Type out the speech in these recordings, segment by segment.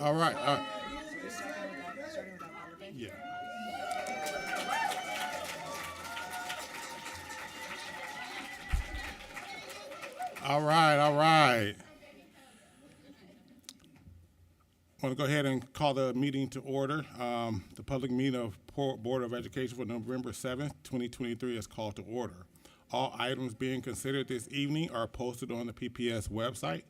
All right. Yeah. All right. All right. I want to go ahead and call the meeting to order. The public meeting of Board of Education for November 7th, 2023 is called to order. All items being considered this evening are posted on the PPS website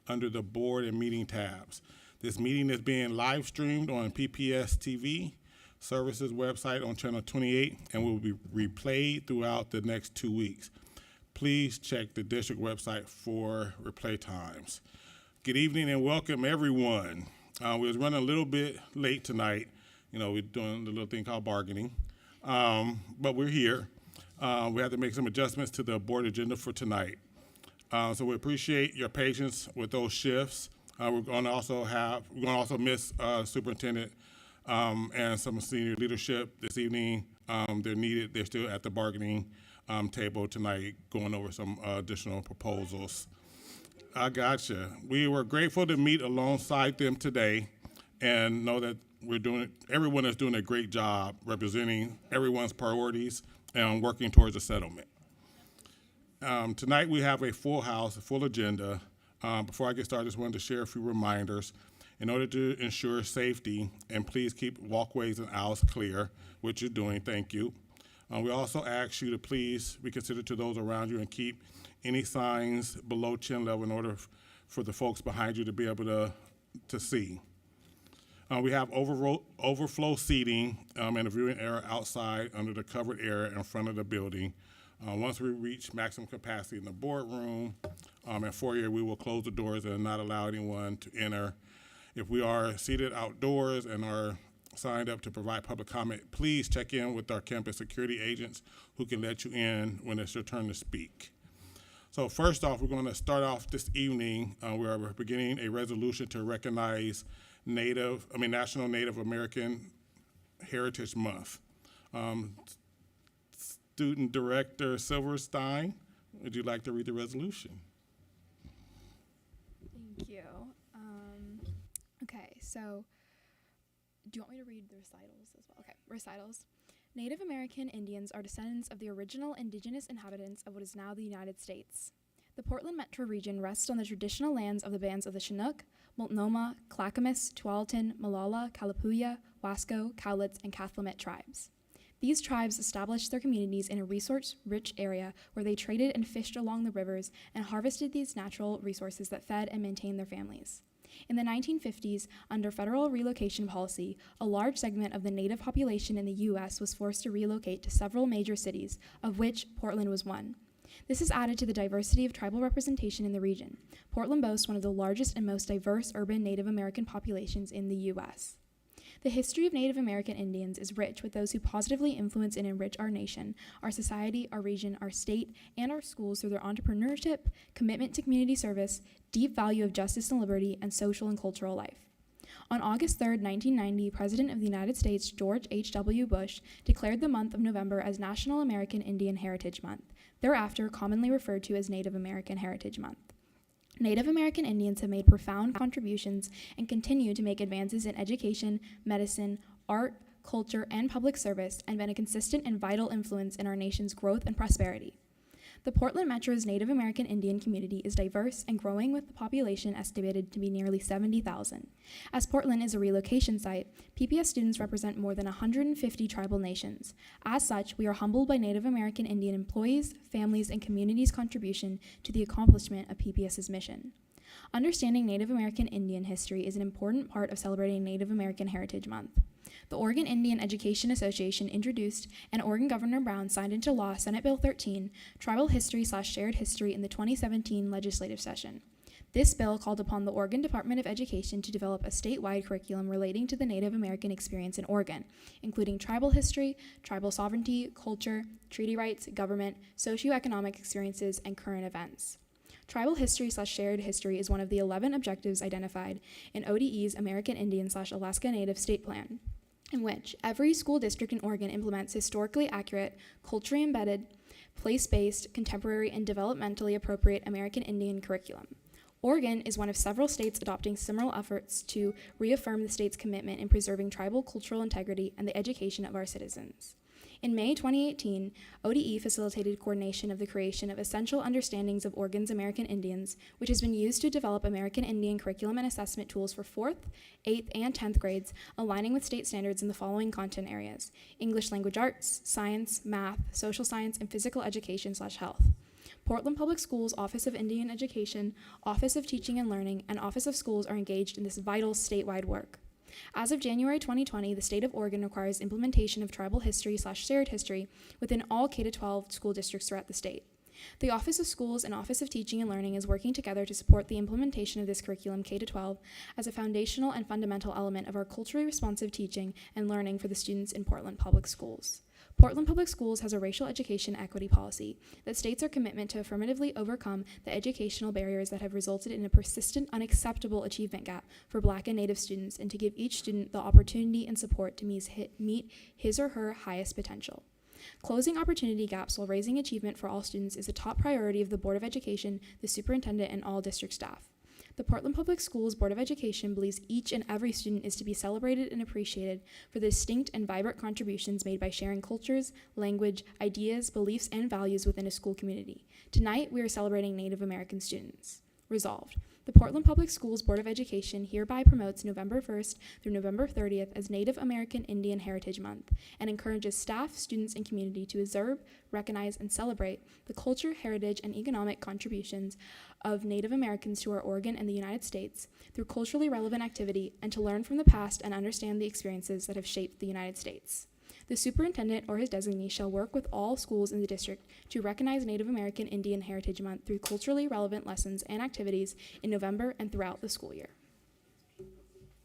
under the board and meeting tabs. This meeting is being live streamed on PPS TV services website on channel 28 and will be replayed throughout the next 2 weeks. Please check the district website for replay times. Good evening and welcome everyone. We was running a little bit late tonight. We're doing the little thing called bargaining, but we're here. We have to make some adjustments to the board agenda for tonight. So we appreciate your patience with those shifts. We're going to also miss superintendent and some senior leadership this evening. They're needed. They're still at the bargaining table tonight, going over some additional proposals. I gotcha. We were grateful to meet alongside them today and know that everyone is doing a great job representing everyone's priorities and working towards a settlement. Tonight we have a full house, a full agenda. Before I get started, I just wanted to share a few reminders. In order to ensure safety, and please keep walkways and aisles clear, which you're doing, thank you. We also ask you to please be considerate to those around you and keep any signs below chin level in order for the folks behind you to be able to see. We have overflow seating and a viewing area outside under the covered area in front of the building. Once we reach maximum capacity in the boardroom and foyer, we will close the doors and not allow anyone to enter. If we are seated outdoors and are signed up to provide public comment, please check in with our campus security agents who can let you in when it's your turn to speak. So first off, we're going to start off this evening. We are beginning a resolution to recognize National Native American Heritage Month. Student Director Silverstein, would you like to read the resolution? Thank you. Okay, so do you want me to read the recitals as well? Okay, recitals. Native American Indians are descendants of the original indigenous inhabitants of what is now the United States. The Portland metro region rests on the traditional lands of the bands of the Chinook, Multnomah, Clackamas, Tualatin, Molalla, Kalapuya, Wasco, Cowlitz, and Cathlamet tribes. These tribes established their communities in a resource-rich area where they traded and fished along the rivers and harvested these natural resources that fed and maintained their families. In the 1950s, under federal relocation policy, a large segment of the Native population in the U.S. was forced to relocate to several major cities, of which Portland was one. This has added to the diversity of tribal representation in the region. Portland boasts one of the largest and most diverse urban Native American populations in the U.S. The history of Native American Indians is rich with those who positively influence and enrich our nation, our society, our region, our state, and our schools through their entrepreneurship, commitment to community service, deep value of justice and liberty, and social and cultural life. On August 3, 1990, President of the United States, George H.W. Bush, declared the month of November as National American Indian Heritage Month, thereafter commonly referred to as Native American Heritage Month. Native American Indians have made profound contributions and continue to make advances in education, medicine, art, culture, and public service, and been a consistent and vital influence in our nation's growth and prosperity. The Portland Metro's Native American Indian community is diverse and growing, with the population estimated to be nearly 70,000. As Portland is a relocation site, PPS students represent more than 150 tribal nations. As such, we are humbled by Native American Indian employees, families, and communities' contribution to the accomplishment of PPS's mission. Understanding Native American Indian history is an important part of celebrating Native American Heritage Month. The Oregon Indian Education Association introduced, and Oregon Governor Brown signed into law, Senate Bill 13, Tribal History/Shared History in the 2017 legislative session. This bill called upon the Oregon Department of Education to develop a statewide curriculum relating to the Native American experience in Oregon, including tribal history, tribal sovereignty, culture, treaty rights, government, socioeconomic experiences, and current events. Tribal History/Shared History is one of the 11 objectives identified in ODE's American Indian/Alaska Native State Plan, in which every school district in Oregon implements historically accurate, culturally embedded, place-based, contemporary, and developmentally appropriate American Indian curriculum. Oregon is one of several states adopting similar efforts to reaffirm the state's commitment in preserving tribal cultural integrity and the education of our citizens. In May 2018, ODE facilitated coordination of the creation of Essential Understandings of Oregon's American Indians, which has been used to develop American Indian curriculum and assessment tools for 4th, 8th, and 10th grades, aligning with state standards in the following content areas: English language arts, science, math, social science, and physical education/health. Portland Public Schools Office of Indian Education, Office of Teaching and Learning, and Office of Schools are engaged in this vital statewide work. As of January 2020, the state of Oregon requires implementation of tribal history/shared history within all K-12 school districts throughout the state. The Office of Schools and Office of Teaching and Learning is working together to support the implementation of this curriculum K-12 as a foundational and fundamental element of our culturally responsive teaching and learning for the students in Portland Public Schools. Portland Public Schools has a racial education equity policy that states our commitment to affirmatively overcome the educational barriers that have resulted in a persistent, unacceptable achievement gap for Black and Native students, and to give each student the opportunity and support to meet his or her highest potential. Closing opportunity gaps while raising achievement for all students is a top priority of the Board of Education, the superintendent, and all district staff. The Portland Public Schools Board of Education believes each and every student is to be celebrated and appreciated for the distinct and vibrant contributions made by sharing cultures, language, ideas, beliefs, and values within a school community. Tonight, we are celebrating Native American students. Resolved. The Portland Public Schools Board of Education hereby promotes November 1st through November 30th as Native American Indian Heritage Month and encourages staff, students, and community to observe, recognize, and celebrate the culture, heritage, and economic contributions of Native Americans to our Oregon and the United States through culturally relevant activity, and to learn from the past and understand the experiences that have shaped the United States. The superintendent or his designee shall work with all schools in the district to recognize Native American Indian Heritage Month through culturally relevant lessons and activities in November and throughout the school year.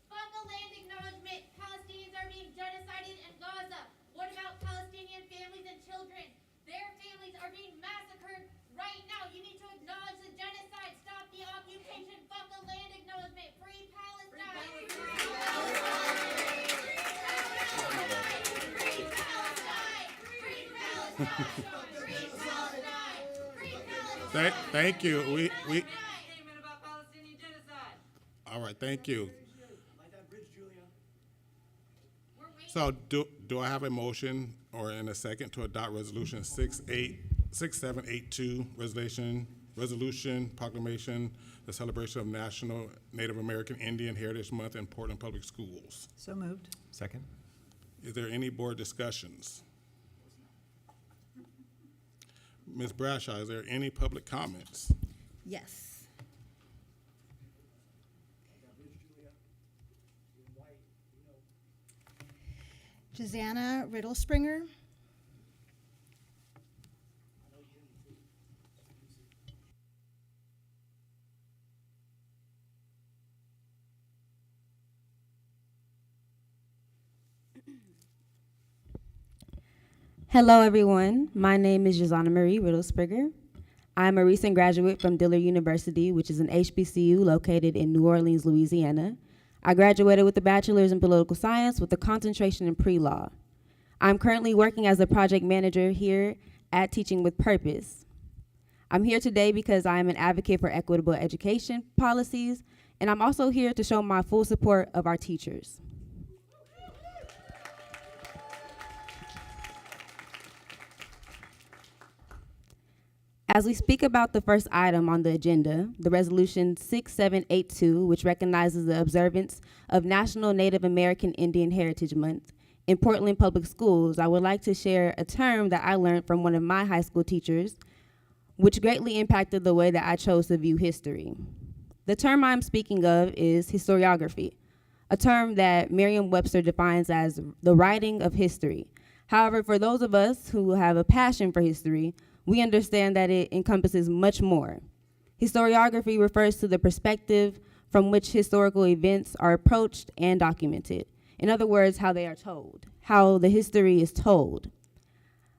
Fuck a land acknowledgement. Palestinians are being genocided in Gaza. What about Palestinian families and children? Their families are being massacred right now. You need to acknowledge the genocide. Stop the occupation. Fuck a land acknowledgement. Free Palestine. Free Palestine. Thank you. We Statement about Palestinian genocide. all right. Thank you. Like that bridge, Julia. We're waiting. So do I have a motion or in a second to adopt resolution 6782, resolution proclamation, the celebration of National Native American Indian Heritage Month in Portland Public Schools? So moved. Second. Is there any board discussions? Ms. Bradshaw, is there any public comments? Yes. Josiana Riddlespringer. Hello, everyone. My name is Josiana Marie Riddlespringer. I'm a recent graduate from Dillard University, which is an HBCU located in New Orleans, Louisiana. I graduated with a bachelor's in political science with a concentration in pre-law. I'm currently working as a project manager here at Teaching with Purpose. I'm here today because I am an advocate for equitable education policies, and I'm also here to show my full support of our teachers. As we speak about the first item on the agenda, the resolution 6782, which recognizes the observance of National Native American Indian Heritage Month in Portland Public Schools, I would like to share a term that I learned from one of my high school teachers, which greatly impacted the way that I chose to view history. The term I'm speaking of is historiography, a term that Merriam-Webster defines as the writing of history. However, for those of us who have a passion for history, we understand that it encompasses much more. Historiography refers to the perspective from which historical events are approached and documented. In other words, how they are told, how the history is told.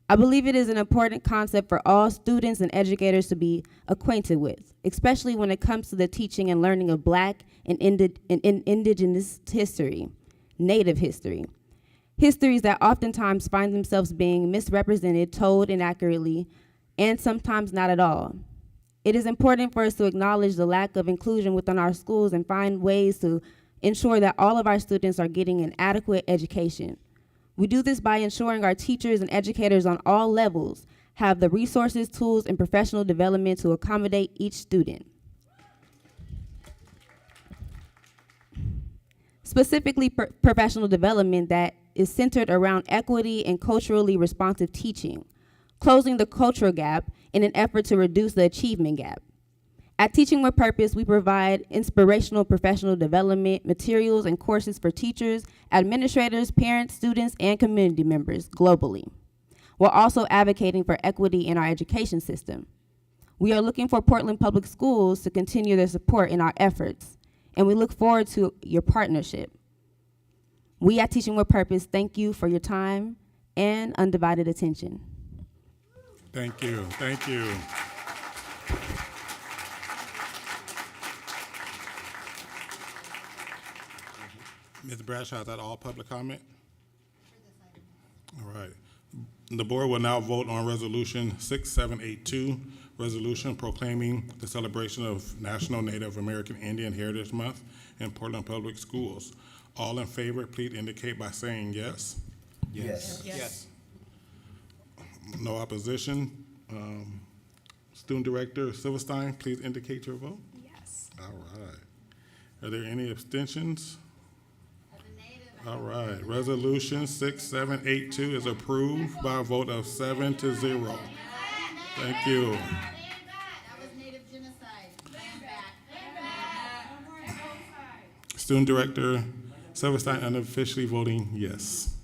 I believe it is an important concept for all students and educators to be acquainted with, especially when it comes to the teaching and learning of Black and indigenous history, Native history. Histories that oftentimes find themselves being misrepresented, told inaccurately, and sometimes not at all. It is important for us to acknowledge the lack of inclusion within our schools and find ways to ensure that all of our students are getting an adequate education. We do this by ensuring our teachers and educators on all levels have the resources, tools, and professional development to accommodate each student. Specifically, professional development that is centered around equity and culturally responsive teaching, closing the cultural gap in an effort to reduce the achievement gap. At Teaching with Purpose, we provide inspirational professional development materials and courses for teachers, administrators, parents, students, and community members globally, while also advocating for equity in our education system. We are looking for Portland Public Schools to continue their support in our efforts, and we look forward to your partnership. We at Teaching with Purpose thank you for your time and undivided attention. Thank you. Thank you. Ms. Bradshaw, is that all public comment? All right. The board will now vote on Resolution 6782, resolution proclaiming the celebration of National Native American Indian Heritage Month in Portland Public Schools. All in favor, please indicate by saying yes. Yes. Yes. No opposition. Student Director Silverstein, please indicate your vote. Yes. All right. Are there any abstentions? All right. Resolution 6782 is approved by a vote of 7-0. Thank you. Stand back. That was Native genocide. Stand back. Student Director Silverstein unofficially voting yes.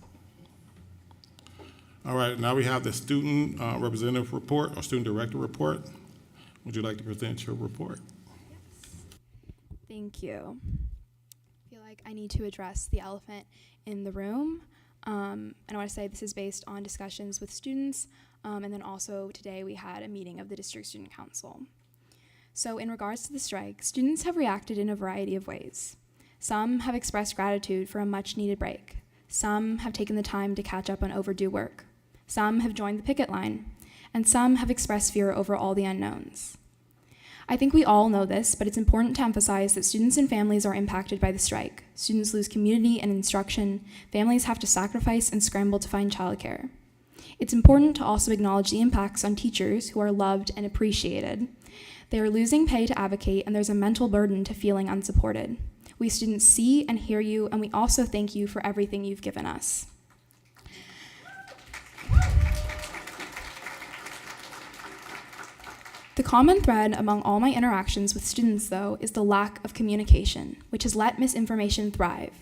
All right, now we have the student representative report or student director report. Would you like to present your report? Thank you. I feel like I need to address the elephant in the room. And I want to say this is based on discussions with students, and then also today we had a meeting of the District Student Council. So in regards to the strike, students have reacted in a variety of ways. Some have expressed gratitude for a much needed break. Some have taken the time to catch up on overdue work. Some have joined the picket line, and some have expressed fear over all the unknowns. I think we all know this, but it's important to emphasize that students and families are impacted by the strike. Students lose community and instruction. Families have to sacrifice and scramble to find childcare. It's important to also acknowledge the impacts on teachers who are loved and appreciated. They are losing pay to advocate, and there's a mental burden to feeling unsupported. We students see and hear you, and we also thank you for everything you've given us. The common thread among all my interactions with students, though, is the lack of communication, which has let misinformation thrive.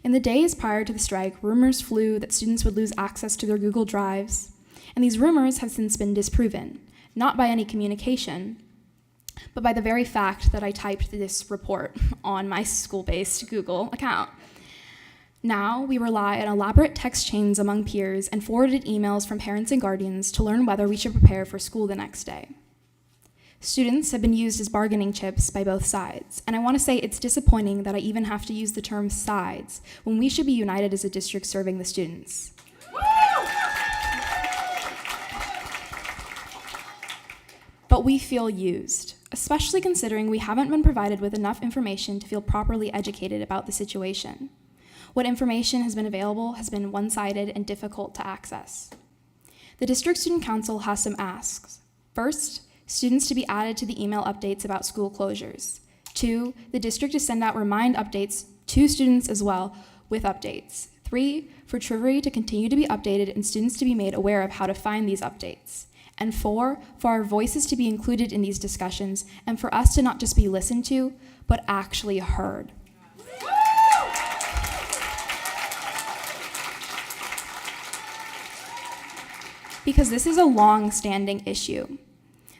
In the days prior to the strike, rumors flew that students would lose access to their Google Drives, and these rumors have since been disproven, not by any communication, but by the very fact that I typed this report on my school-based Google account. Now, we rely on elaborate text chains among peers and forwarded emails from parents and guardians to learn whether we should prepare for school the next day. Students have been used as bargaining chips by both sides, and I want to say it's disappointing that I even have to use the term sides when we should be united as a district serving the students. But we feel used, especially considering we haven't been provided with enough information to feel properly educated about the situation. What information has been available has been one-sided and difficult to access. The District Student Council has some asks. First, students to be added to the email updates about school closures. 2, the district to send out remind updates to students as well with updates. 3, for Trivery to continue to be updated and students to be made aware of how to find these updates. And 4, for our voices to be included in these discussions and for us to not just be listened to, but actually heard. Because this is a long-standing issue.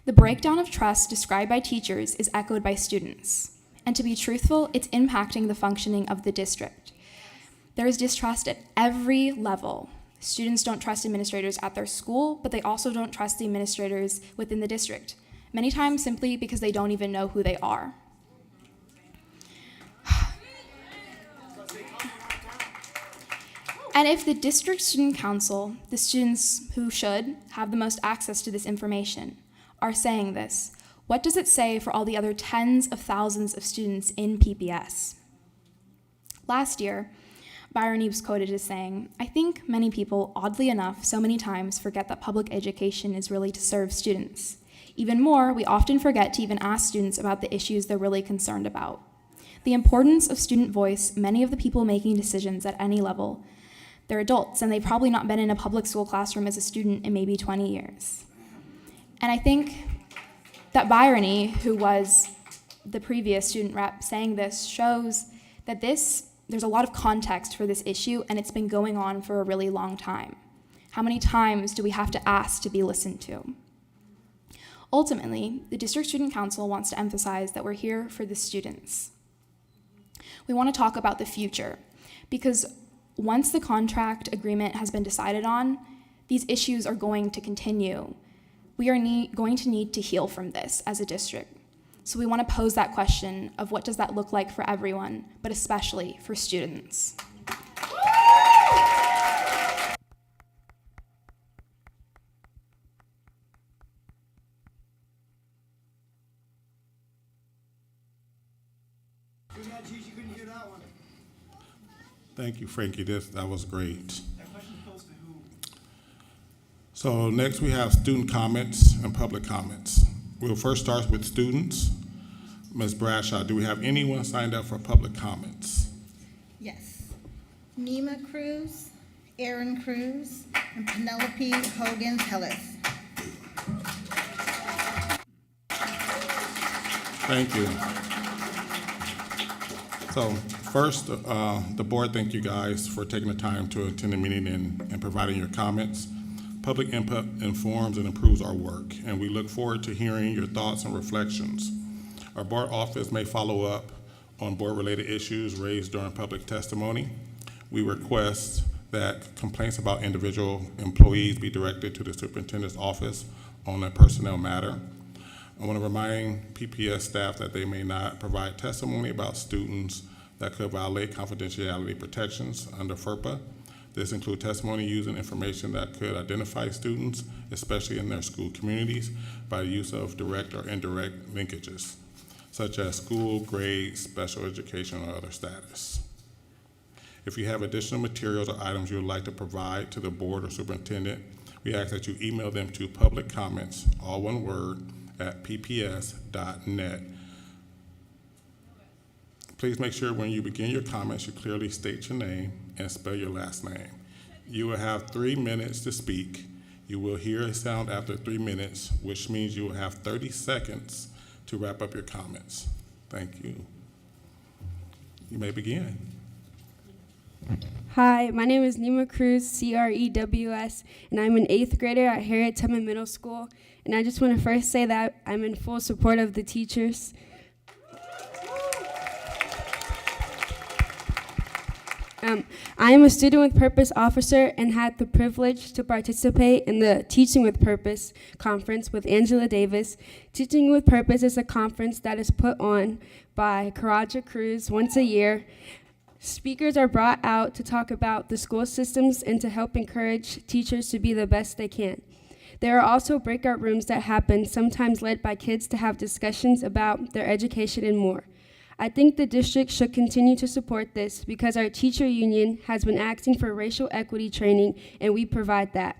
The breakdown of trust described by teachers is echoed by students. And to be truthful, it's impacting the functioning of the district. There is distrust at every level. Students don't trust administrators at their school, but they also don't trust the administrators within the district, many times simply because they don't even know who they are. And if the district student council, the students who should have the most access to this information, are saying this, What does it say for all the other tens of thousands of students in PPS? Last year, Byron was quoted as saying, "I think many people, oddly enough, so many times forget that public education is really to serve students. Even more, we often forget to even ask students about the issues they're really concerned about. The importance of student voice, many of the people making decisions at any level, they're adults, and they've probably not been in a public school classroom as a student in maybe 20 years. And I think that Byron, who was the previous student rep saying this, shows that there's a lot of context for this issue, and it's been going on for a really long time. How many times do we have to ask to be listened to? Ultimately, the District Student Council wants to emphasize that we're here for the students. We want to talk about the future, because once the contract agreement has been decided on, these issues are going to continue. We are going to need to heal from this as a district. So we want to pose that question of what does that look like for everyone, but especially for students. Too bad, Gigi, you couldn't hear that one. Thank you, Frankie. That was great. That question posed to who? So next we have student comments and public comments. We'll first start with students. Ms. Bradshaw, do we have anyone signed up for public comments? Yes. Nima Cruz, Aaron Cruz, and Penelope Hogan Hellis. Thank you. So first, the board, thank you guys for taking the time to attend the meeting and providing your comments. Public input informs and improves our work, and we look forward to hearing your thoughts and reflections. Our board office may follow up on board-related issues raised during public testimony. We request that complaints about individual employees be directed to the superintendent's office on a personnel matter. I want to remind PPS staff that they may not provide testimony about students that could violate confidentiality protections under FERPA. This includes testimony using information that could identify students, especially in their school communities, by the use of direct or indirect linkages, such as school, grades, special education, or other status. If you have additional materials or items you would like to provide to the board or superintendent, we ask that you email them to public comments, all one word, at pps.net. Please make sure when you begin your comments, you clearly state your name and spell your last name. You will have 3 minutes to speak. You will hear a sound after 3 minutes, which means you will have 30 seconds to wrap up your comments. Thank you. You may begin. Hi, my name is Nima Cruz, C-R-E-W-S, and I'm an 8th grader at Harriet Tubman Middle School. And I just want to first say that I'm in full support of the teachers. I am a Student with Purpose officer and had the privilege to participate in the Teaching with Purpose conference with Angela Davis. Teaching with Purpose is a conference that is put on by Karaja Cruz once a year. Speakers are brought out to talk about the school systems and to help encourage teachers to be the best they can. There are also breakout rooms that happen, sometimes led by kids, to have discussions about their education and more. I think the district should continue to support this because our teacher union has been asking for racial equity training, and we provide that.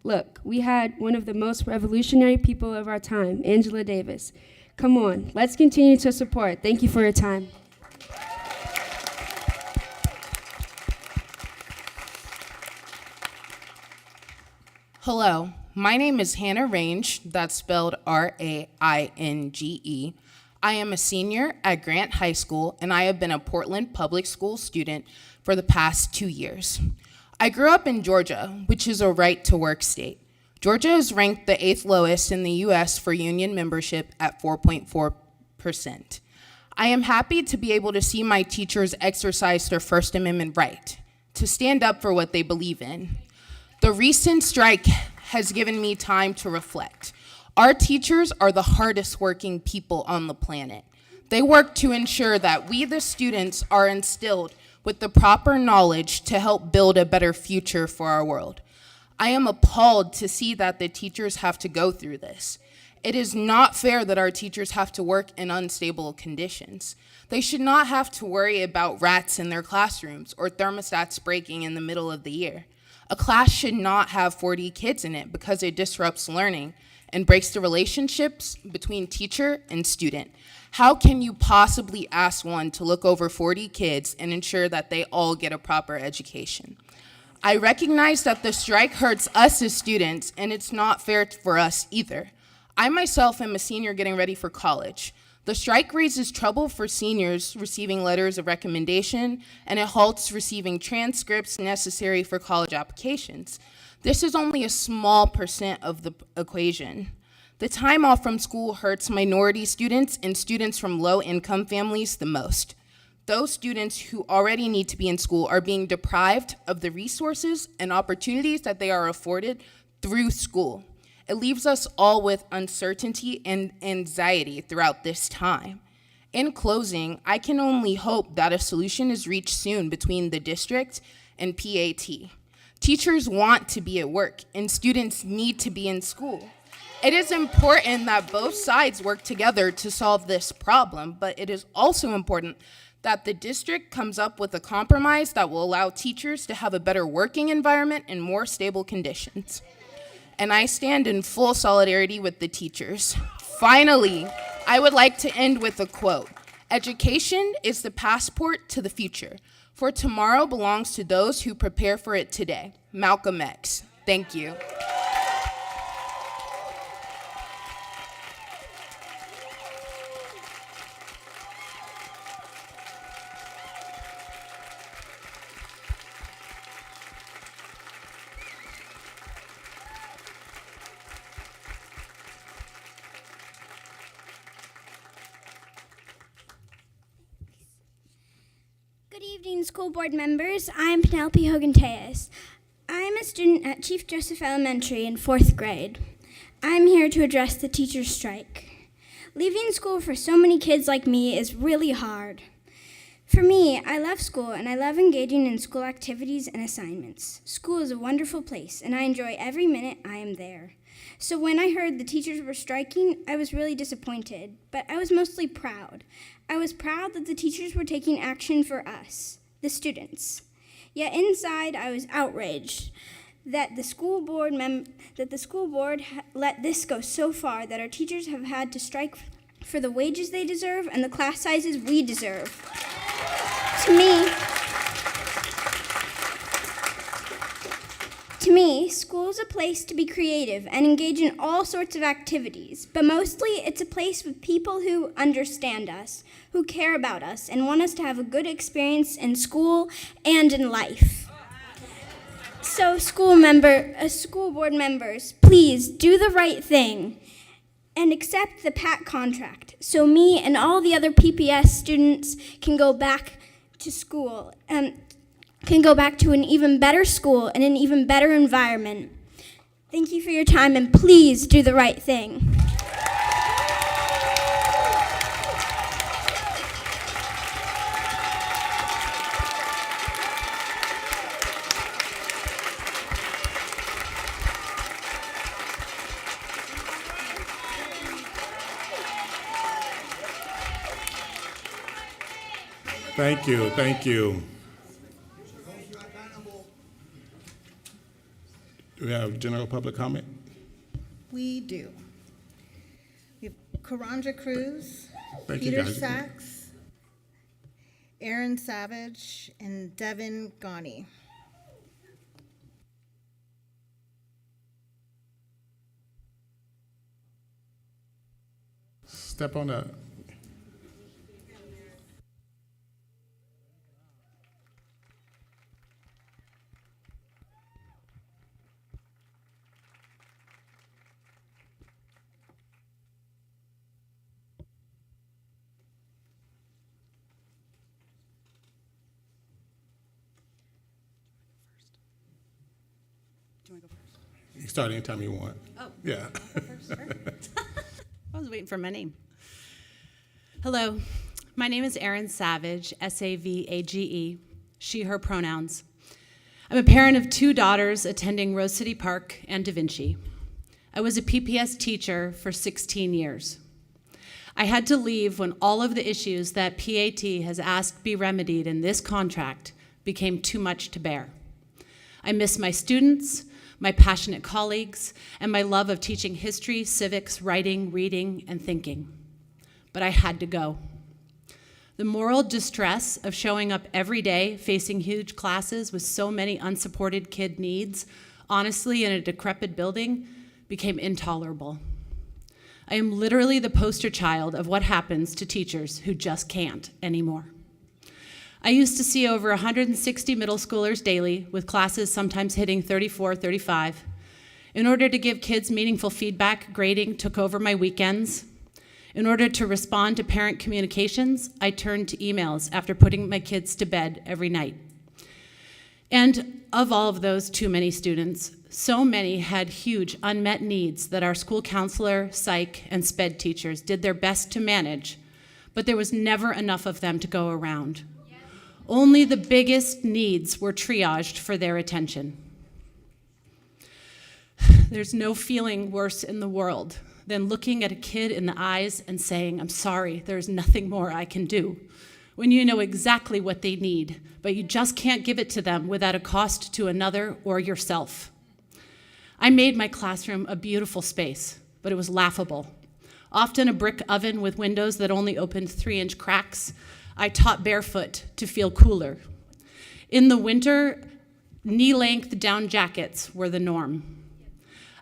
Look, we had one of the most revolutionary people of our time, Angela Davis. Come on, let's continue to support. Thank you for your time. Hello, my name is Hannah Range, that's spelled R-A-I-N-G-E. I am a senior at Grant High School, and I have been a Portland Public School student for the past 2 years. I grew up in Georgia, which is a right-to-work state. Georgia is ranked the 8th lowest in the U.S. for union membership at 4.4%. I am happy to be able to see my teachers exercise their First Amendment right, to stand up for what they believe in. The recent strike has given me time to reflect. Our teachers are the hardest working people on the planet. They work to ensure that we, the students, are instilled with the proper knowledge to help build a better future for our world. I am appalled to see that the teachers have to go through this. It is not fair that our teachers have to work in unstable conditions. They should not have to worry about rats in their classrooms or thermostats breaking in the middle of the year. A class should not have 40 kids in it because it disrupts learning and breaks the relationships between teacher and student. How can you possibly ask one to look over 40 kids and ensure that they all get a proper education? I recognize that the strike hurts us as students, and it's not fair for us either. I myself am a senior getting ready for college. The strike raises trouble for seniors receiving letters of recommendation, and it halts receiving transcripts necessary for college applications. This is only a small percent of the equation. The time off from school hurts minority students and students from low-income families the most. Those students who already need to be in school are being deprived of the resources and opportunities that they are afforded through school. It leaves us all with uncertainty and anxiety throughout this time. In closing, I can only hope that a solution is reached soon between the district and PAT. Teachers want to be at work, and students need to be in school. It is important that both sides work together to solve this problem, but it is also important that the district comes up with a compromise that will allow teachers to have a better working environment and more stable conditions. And I stand in full solidarity with the teachers. Finally, I would like to end with a quote. Education is the passport to the future, for tomorrow belongs to those who prepare for it today. Malcolm X. Thank you. Good evening, school board members. I'm Penelope Hogan-Tejas. I'm a student at Chief Joseph Elementary in 4th grade. I'm here to address the teacher strike. Leaving school for so many kids like me is really hard. For me, I love school and I love engaging in school activities and assignments. School is a wonderful place and I enjoy every minute I am there. So when I heard the teachers were striking, I was really disappointed, but I was mostly proud. I was proud that the teachers were taking action for us, the students. Yet inside, I was outraged that the school board let this go so far that our teachers have had to strike for the wages they deserve and the class sizes we deserve. To me, school is a place to be creative and engage in all sorts of activities, but mostly it's a place with people who understand us, who care about us, and want us to have a good experience in school and in life. So school board members, please do the right thing and accept the PAT contract so me and all the other PPS students can go back to school, can go back to an even better school and an even better environment. Thank you for your time, and please do the right thing. Thank you, thank you. Do we have general public comment? We do. We have Karanja Cruz, Thank you, Peter guys. Sachs, Aaron Savage, and Devin Ghani. Step on up. Do you want to go first? You can start anytime you want. Oh. Yeah. I was waiting for my name. Hello, my name is Erin Savage, S-A-V-A-G-E, she, her pronouns. I'm a parent of 2 daughters attending Rose City Park and Da Vinci. I was a PPS teacher for 16 years. I had to leave when all of the issues that PAT has asked be remedied in this contract became too much to bear. I miss my students, my passionate colleagues, and my love of teaching history, civics, writing, reading, and thinking. But I had to go. The moral distress of showing up every day facing huge classes with so many unsupported kid needs, honestly in a decrepit building, became intolerable. I am literally the poster child of what happens to teachers who just can't anymore. I used to see over 160 middle schoolers daily, with classes sometimes hitting 34, 35. In order to give kids meaningful feedback, grading took over my weekends. In order to respond to parent communications, I turned to emails after putting my kids to bed every night. And of all of those too many students, so many had huge unmet needs that our school counselor, psych, and SPED teachers did their best to manage, but there was never enough of them to go around. Only the biggest needs were triaged for their attention. There's no feeling worse in the world than looking at a kid in the eyes and saying, "I'm sorry, there's nothing more I can do," when you know exactly what they need, but you just can't give it to them without a cost to another or yourself. I made my classroom a beautiful space, but it was laughable. Often a brick oven with windows that only opened 3-inch cracks, I taught barefoot to feel cooler. In the winter, knee-length down jackets were the norm.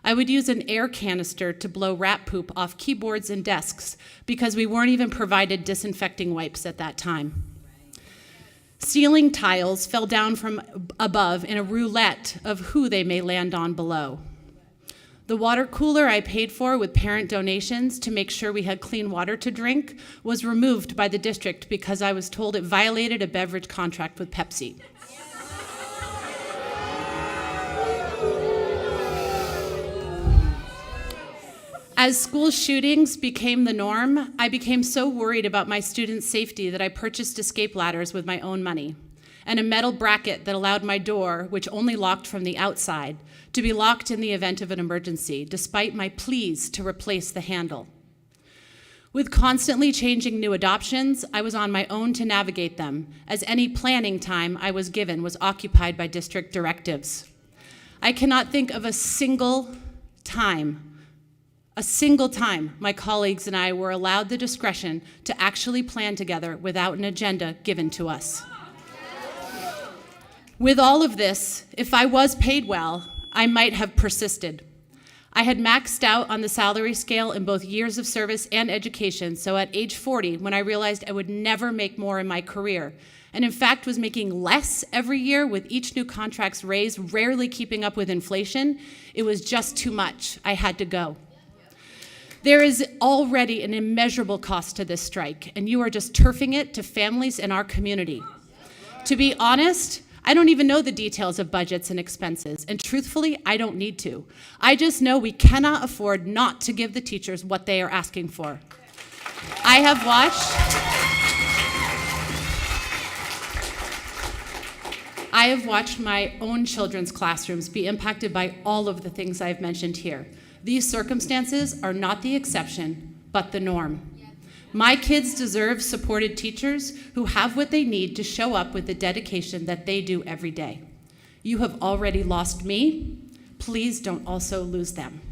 I would use an air canister to blow rat poop off keyboards and desks because we weren't even provided disinfecting wipes at that time. Ceiling tiles fell down from above in a roulette of who they may land on below. The water cooler I paid for with parent donations to make sure we had clean water to drink was removed by the district because I was told it violated a beverage contract with Pepsi. As school shootings became the norm, I became so worried about my students' safety that I purchased escape ladders with my own money and a metal bracket that allowed my door, which only locked from the outside, to be locked in the event of an emergency, despite my pleas to replace the handle. With constantly changing new adoptions, I was on my own to navigate them, as any planning time I was given was occupied by district directives. I cannot think of a single time my colleagues and I were allowed the discretion to actually plan together without an agenda given to us. With all of this, if I was paid well, I might have persisted. I had maxed out on the salary scale in both years of service and education, so at age 40, when I realized I would never make more in my career, and in fact was making less every year with each new contract's raise, rarely keeping up with inflation, it was just too much. I had to go. There is already an immeasurable cost to this strike, and you are just turfing it to families in our community. To be honest, I don't even know the details of budgets and expenses, and truthfully, I don't need to. I just know we cannot afford not to give the teachers what they are asking for. I have watched my own children's classrooms be impacted by all of the things I've mentioned here. These circumstances are not the exception, but the norm. My kids deserve supported teachers who have what they need to show up with the dedication that they do every day. You have already lost me. Please don't also lose them.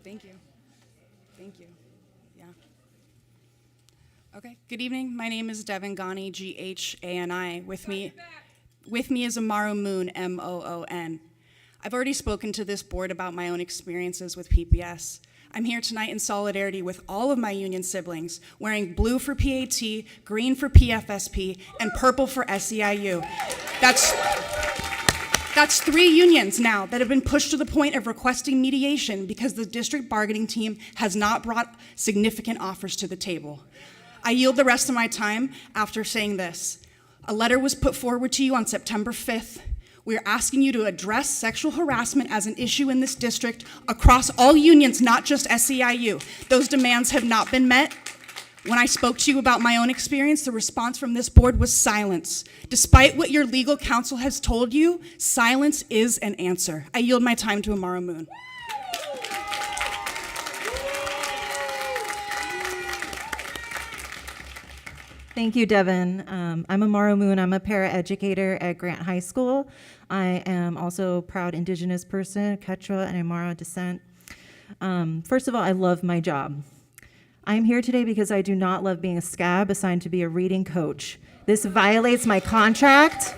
Thank you. Thank you. Yeah. Okay. Good evening. My name is Devin Ghani, G-H-A-N-I. With me is Amaru Moon, M-O-O-N. I've already spoken to this board about my own experiences with PPS. I'm here tonight in solidarity with all of my union siblings, wearing blue for PAT, green for PFSP, and purple for SEIU. That's That's 3 unions now that have been pushed to the point of requesting mediation because the district bargaining team has not brought significant offers to the table. I yield the rest of my time after saying this. A letter was put forward to you on September 5th. We are asking you to address sexual harassment as an issue in this district across all unions, not just SEIU. Those demands have not been met. When I spoke to you about my own experience, the response from this board was silence. Despite what your legal counsel has told you, silence is an answer. I yield my time to Amara Moon. Thank you, Devin. I'm Amara Moon. I'm a paraeducator at Grant High School. I am also a proud Indigenous person, Quechua and Aymara descent. First of all, I love my job. I'm here today because I do not love being a scab assigned to be a reading coach. This violates my contract.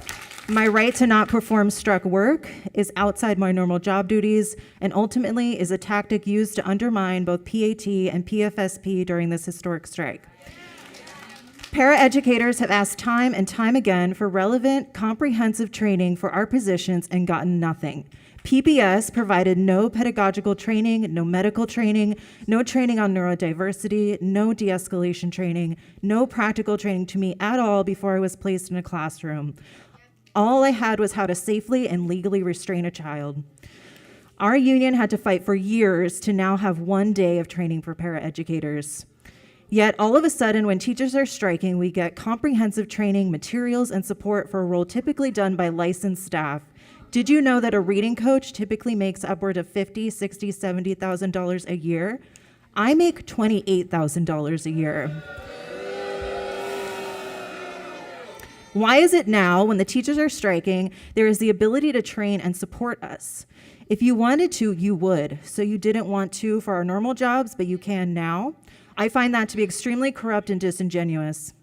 My right to not perform struck work is outside my normal job duties and ultimately is a tactic used to undermine both PAT and PFSP during this historic strike. Paraeducators have asked time and time again for relevant, comprehensive training for our positions and gotten nothing. PBS provided no pedagogical training, no medical training, no training on neurodiversity, no de-escalation training, no practical training to me at all before I was placed in a classroom. All I had was how to safely and legally restrain a child. Our union had to fight for years to now have 1 day of training for paraeducators. Yet all of a sudden, when teachers are striking, we get comprehensive training, materials, and support for a role typically done by licensed staff. Did you know that a reading coach typically makes upward of $50,000, $60,000, $70,000 a year? I make $28,000 a year. Why is it now, when the teachers are striking, there is the ability to train and support us? If you wanted to, you would. So you didn't want to for our normal jobs, but you can now? I find that to be extremely corrupt and disingenuous.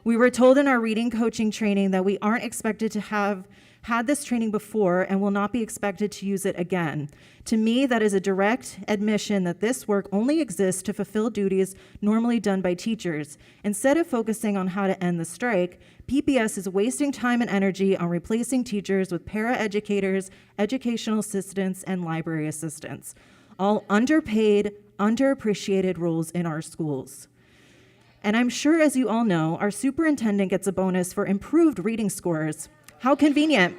We were told in our reading coaching training that we aren't expected to have had this training before and will not be expected to use it again. To me, that is a direct admission that this work only exists to fulfill duties normally done by teachers. Instead of focusing on how to end the strike, PBS is wasting time and energy on replacing teachers with paraeducators, educational assistants, and library assistants, all underpaid, underappreciated roles in our schools. And I'm sure, as you all know, our superintendent gets a bonus for improved reading scores. How convenient.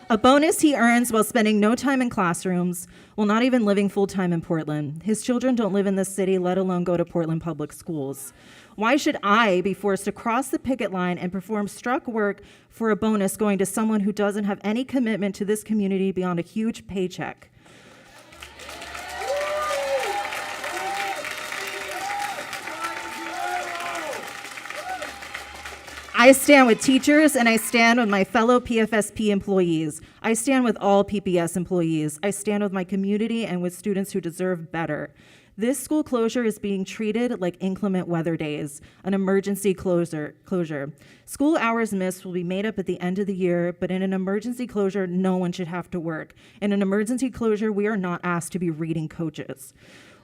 A bonus he earns while spending no time in classrooms, while not even living full-time in Portland. His children don't live in this city, let alone go to Portland Public Schools. Why should I be forced to cross the picket line and perform struck work for a bonus going to someone who doesn't have any commitment to this community beyond a huge paycheck? I stand with teachers and I stand with my fellow PFSP employees. I stand with all PBS employees. I stand with my community and with students who deserve better. This school closure is being treated like inclement weather days, an emergency closure. School hours missed will be made up at the end of the year, but in an emergency closure, no one should have to work. In an emergency closure, we are not asked to be reading coaches.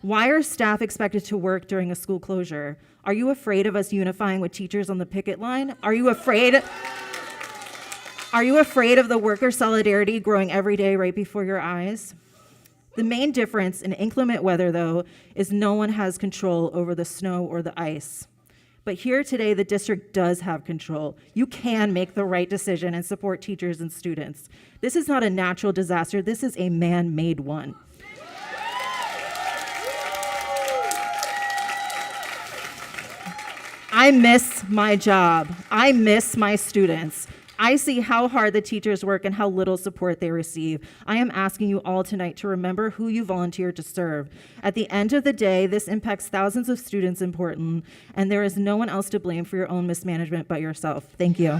Why are staff expected to work during a school closure? Are you afraid of us unifying with teachers on the picket line? Are you afraid of the worker solidarity growing every day right before your eyes? The main difference in inclement weather, though, is no one has control over the snow or the ice. But here today, the district does have control. You can make the right decision and support teachers and students. This is not a natural disaster. This is a man-made one. I miss my job. I miss my students. I see how hard the teachers work and how little support they receive. I am asking you all tonight to remember who you volunteered to serve. At the end of the day, this impacts thousands of students in Portland, and there is no one else to blame for your own mismanagement but yourself. Thank you.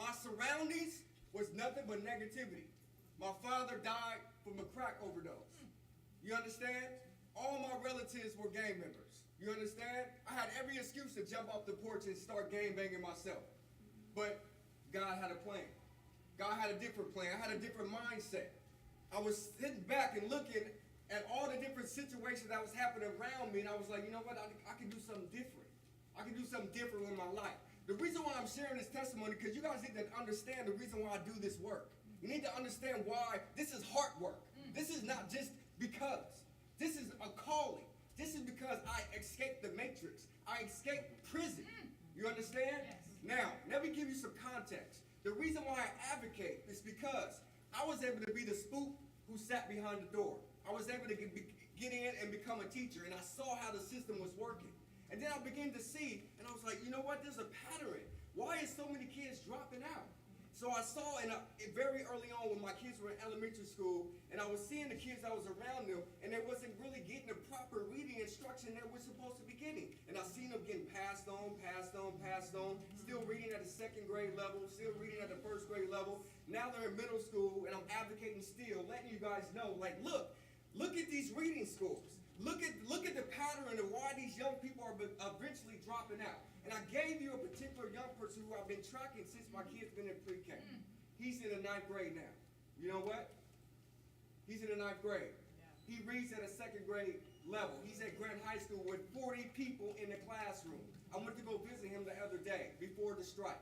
My surroundings was nothing but negativity. My father died from a crack overdose. You understand? All my relatives were gang members. You understand? I had every excuse to jump off the porch and start gang banging myself. But God had a plan. God had a different plan. I had a different mindset. I was sitting back and looking at all the different situations that was happening around me, and I was like, you know what? I can do something different. I can do something different with my life. The reason why I'm sharing this testimony, because you guys need to understand the reason why I do this work. You need to understand why this is hard work. This is not just because. This is a calling. This is because I escaped the matrix. I escaped prison. You understand? Yes. Now, let me give you some context. The reason why I advocate is because I was able to be the spook who sat behind the door. I was able to get in and become a teacher, and I saw how the system was working. And then I began to see, and I was like, you know what? There's a pattern. Why is so many kids dropping out? So I saw very early on when my kids were in elementary school, and I was seeing the kids that was around them, and they wasn't really getting the proper reading instruction that we're supposed to be getting. And I seen them getting passed on, still reading at the second grade level, still reading at the first grade level. Now they're in middle school, and I'm advocating still, letting you guys know, like, look at these reading scores. Look at the pattern of why these young people are eventually dropping out. And I gave you a particular young person who I've been tracking since my kid's been in pre-K. He's in the 9th grade now. You know what? He's in the 9th grade. He reads at a second grade level. He's at Grant High School with 40 people in the classroom. I went to go visit him the other day before the strike.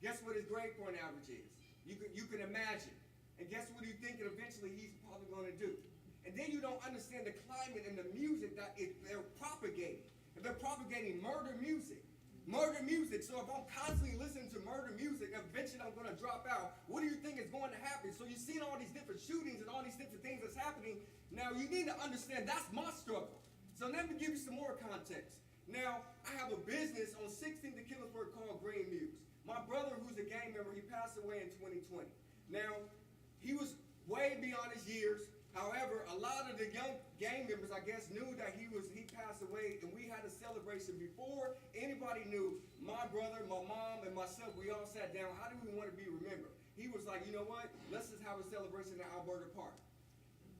Guess what his grade point average is? You can imagine. And guess what you think eventually he's probably going to do? And then you don't understand the climate and the music that they're propagating. If they're propagating murder music. So if I'm constantly listening to murder music, eventually I'm going to drop out. What do you think is going to happen? So you've seen all these different shootings and all these different things that's happening. Now you need to understand that's my struggle. So let me give you some more context. Now, I have a business on 16th and Killingsburg called Green Muse. My brother, who's a gang member, he passed away in 2020. Now, he was way beyond his years. However, a lot of the young gang members, I guess, knew that he passed away, and we had a celebration before anybody knew. My brother, my mom, and myself, we all sat down. How do we want to be remembered? He was like, you know what? Let's just have a celebration at Alberta Park.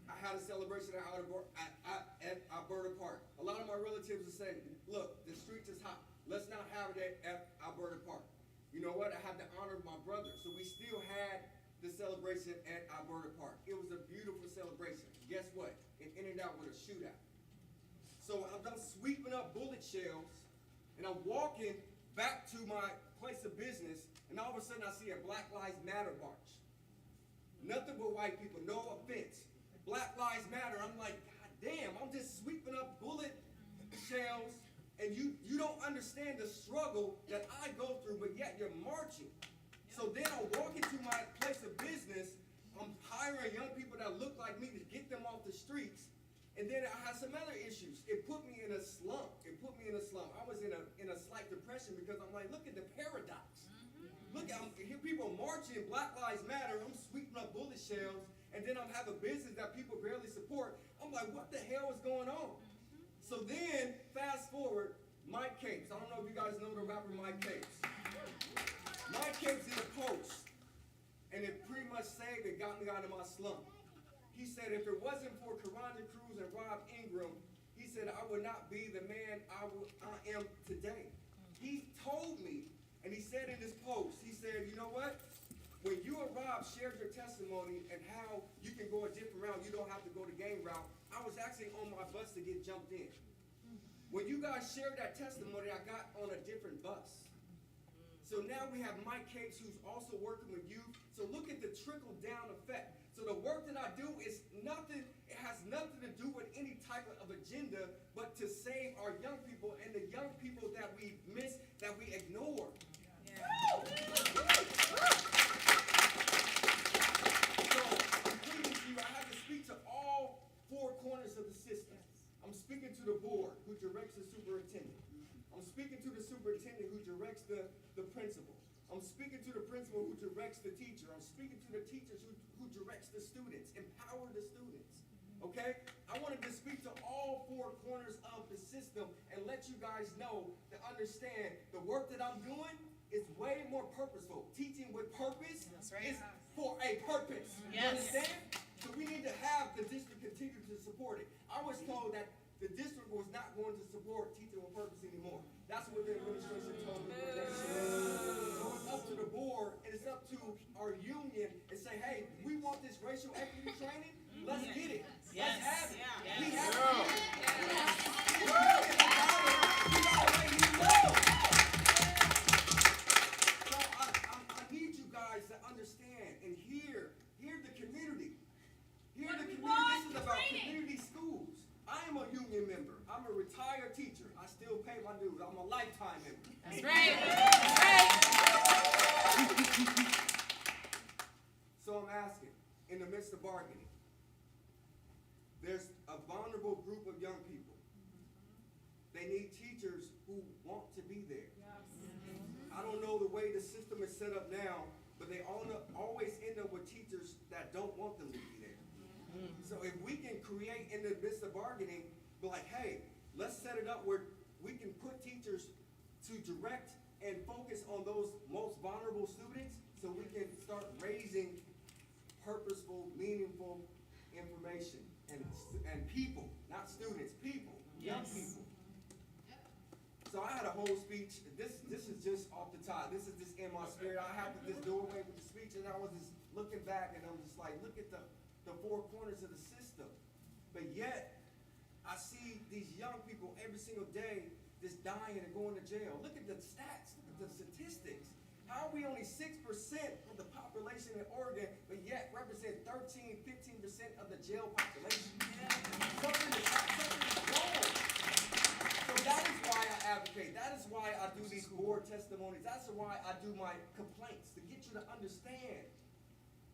I had a celebration at Alberta Park. A lot of my relatives would say, look, the streets is hot. Let's not have it at Alberta Park. You know what? I had to honor my brother. So we still had the celebration at Alberta Park. It was a beautiful celebration. Guess what? It ended out with a shootout. So I'm done sweeping up bullet shells, and I'm walking back to my place of business, and all of a sudden I see a Black Lives Matter march. Nothing but white people, no offense. Black Lives Matter. I'm like, God damn, I'm just sweeping up bullet shells, and you don't understand the struggle that I go through, but yet you're marching. So then I walk into my place of business. I'm hiring young people that look like me to get them off the streets. And then I had some other issues. It put me in a slump. I was in a slight depression because I'm like, look at the paradox. Look, I hear people marching, Black Lives Matter. I'm sweeping up bullet shells. And then I'm having a business that people barely support. I'm like, what the hell is going on? So then, fast forward, Mike Capes. I don't know if you guys know the rapper Mike Capes. Mike Capes did a post, and it pretty much saved and got me out of my slump. He said, if it wasn't for Karanja Cruz and Rob Ingram, he said, I would not be the man I am today. He told me, and he said in this post, he said, you know what? When you and Rob shared your testimony and how you can go a different route, you don't have to go the gang route, I was actually on my bus to get jumped in. When you guys shared that testimony, I got on a different bus. So now we have Mike Capes, who's also working with youth. So look at the trickle-down effect. So the work that I do is nothing, it has nothing to do with any type of agenda, but to save our young people and the young people that we miss, that we ignore. Yeah. So, please, I have to speak to all four corners of the system. I'm speaking to the board, who directs the superintendent. I'm speaking to the superintendent who directs the principal. I'm speaking to the principal who directs the teacher. I'm speaking to the teachers who directs the students. Empower the students. Okay? I wanted to speak to all four corners of the system and let you guys know to understand the work that I'm doing is way more purposeful. Teaching with purpose is for a purpose. You understand? So we need to have the district continue to support it. I was told that the district was not going to support teaching with purpose anymore. That's what the administration told me. So it's up to the board and it's up to our union and say, hey, we want this racial equity training. Let's get it. Let's have it. We have it. So I need you guys to understand and hear the community. Hear the community. This is about community schools. I am a union member. I'm a retired teacher. I still pay my dues. I'm a lifetime member. That's right. That's right. So I'm asking, in the midst of bargaining, there's a vulnerable group of young people. They need teachers who want to be there. I don't know the way the system is set up now, but they always end up with teachers that don't want them to be there. So if we can create in the midst of bargaining, be like, hey, let's set it up where we can put teachers to direct and focus on those most vulnerable students so we can start raising purposeful, meaningful information and people, not students, people, young people. So I had a whole speech. This is just off the top. This is just in my spirit. I had to just do away with the speech, and I was just looking back, and I'm just like, look at the four corners of the system. But yet, I see these young people every single day just dying and going to jail. Look at the stats, look at the statistics. How are we only 6% of the population in Oregon, but yet represent 13, 15% of the jail population? Something is wrong. So that is why I advocate. That is why I do these board testimonies. That's why I do my complaints, to get you to understand.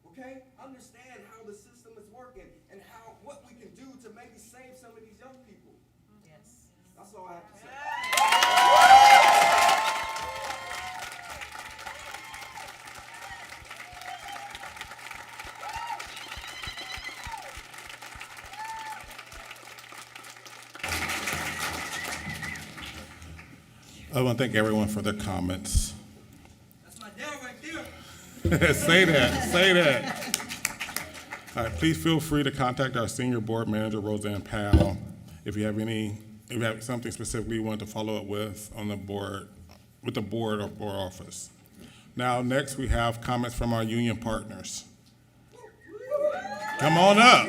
Okay? Understand how the system is working and what we can do to maybe save some of these young people. Yes. That's all I have to say. I want to thank everyone for their comments. That's my dad right there. Say that. All right, please feel free to contact our senior board manager, Roseanne Powell, if you have something specifically you want to follow up with on the board, with the board or board office. Now, next we have comments from our union partners. Come on up.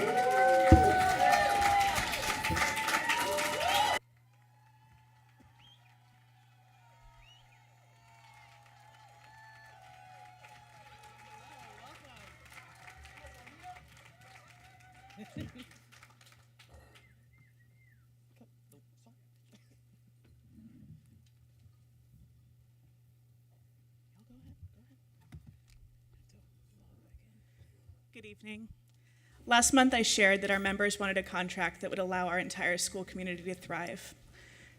Good evening. Last month I shared that our members wanted a contract that would allow our entire school community to thrive.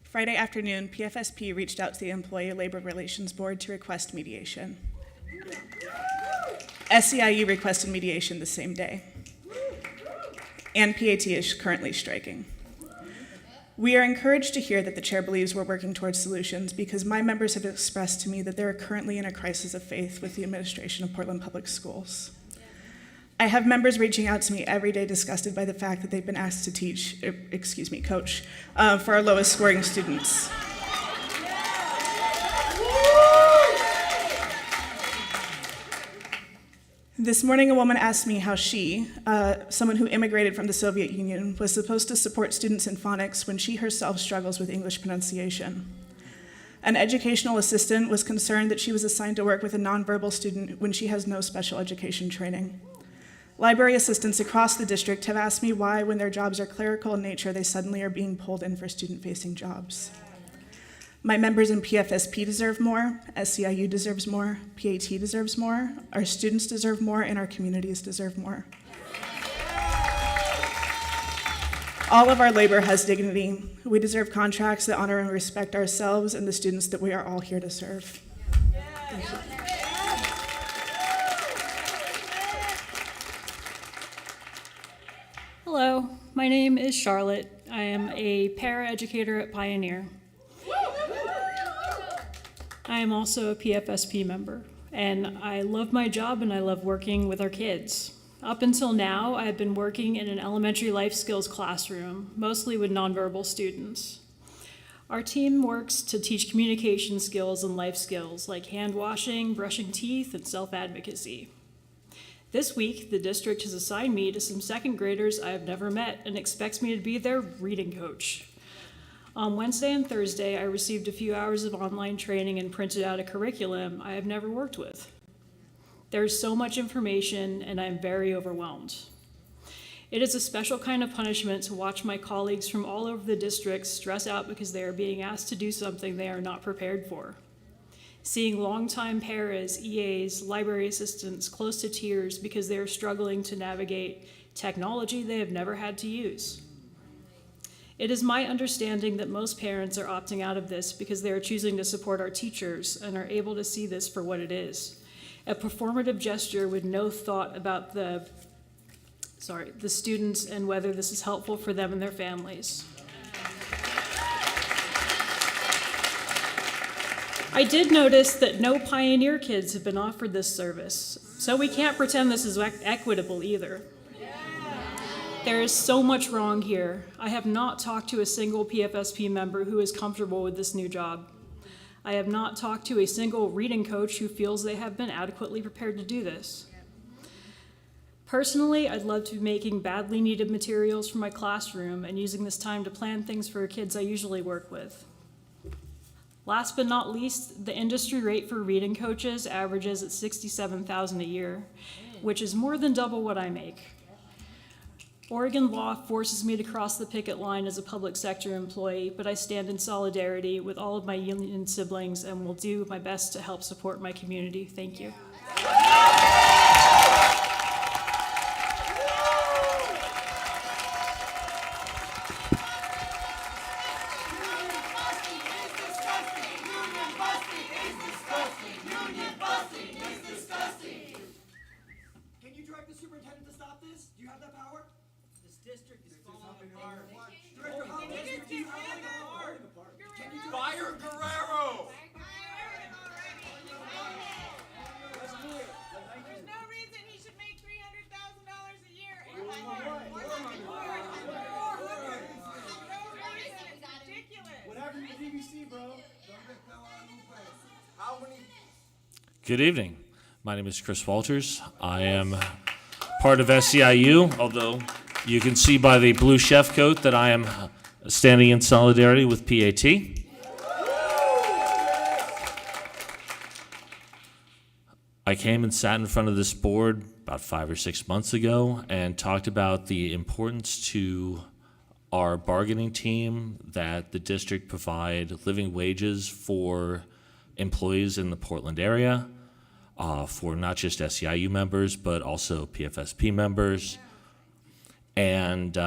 Friday afternoon, PFSP reached out to the Employee Labor Relations Board to request mediation. SEIU requested mediation the same day. And PAT is currently striking. We are encouraged to hear that the chair believes we're working towards solutions because my members have expressed to me that they are currently in a crisis of faith with the administration of Portland Public Schools. I have members reaching out to me every day disgusted by the fact that they've been asked to coach for our lowest scoring students. This morning, a woman asked me how she, someone who immigrated from the Soviet Union, was supposed to support students in phonics when she herself struggles with English pronunciation. An educational assistant was concerned that she was assigned to work with a nonverbal student when she has no special education training. Library assistants across the district have asked me why, when their jobs are clerical in nature, they suddenly are being pulled in for student-facing jobs. My members in PFSP deserve more, SEIU deserves more, PAT deserves more, our students deserve more, and our communities deserve more. All of our labor has dignity. We deserve contracts that honor and respect ourselves and the students that we are all here to serve. Thank you. Hello, my name is Charlotte. I am a paraeducator at Pioneer. I am also a PFSP member, and I love my job and I love working with our kids. Up until now, I have been working in an elementary life skills classroom, mostly with nonverbal students. Our team works to teach communication skills and life skills like hand washing, brushing teeth, and self-advocacy. This week, the district has assigned me to some second graders I have never met and expects me to be their reading coach. On Wednesday and Thursday, I received a few hours of online training and printed out a curriculum I have never worked with. There's so much information, and I'm very overwhelmed. It is a special kind of punishment to watch my colleagues from all over the district stress out because they are being asked to do something they are not prepared for. Seeing longtime paras, EAs, library assistants close to tears because they are struggling to navigate technology they have never had to use. It is my understanding that most parents are opting out of this because they are choosing to support our teachers and are able to see this for what it is. A performative gesture with no thought about the students and whether this is helpful for them and their families. I did notice that no Pioneer kids have been offered this service, so we can't pretend this is equitable either. There is so much wrong here. I have not talked to a single PFSP member who is comfortable with this new job. I have not talked to a single reading coach who feels they have been adequately prepared to do this. Personally, I'd love to be making badly needed materials for my classroom and using this time to plan things for kids I usually work with. Last but not least, the industry rate for reading coaches averages at $67,000 a year, which is more than double what I make. Oregon law forces me to cross the picket line as a public sector employee, but I stand in solidarity with all of my union siblings and will do my best to help support my community. Thank you. Can you direct the superintendent to stop this? Do you have that power? This district is falling apart. Director Howard, do you have that power? Fire Guerrero! There's no reason he should make $300,000 a year. What happened to the BBC, bro? How many? Good evening. My name is Chris Walters. I am part of SEIU, although you can see by the blue chef coat that I am standing in solidarity with PAT. I came and sat in front of this board about 5 or 6 months ago and talked about the importance to our bargaining team that the district provide living wages for employees in the Portland area, for not just SEIU members, but also PFSP members. And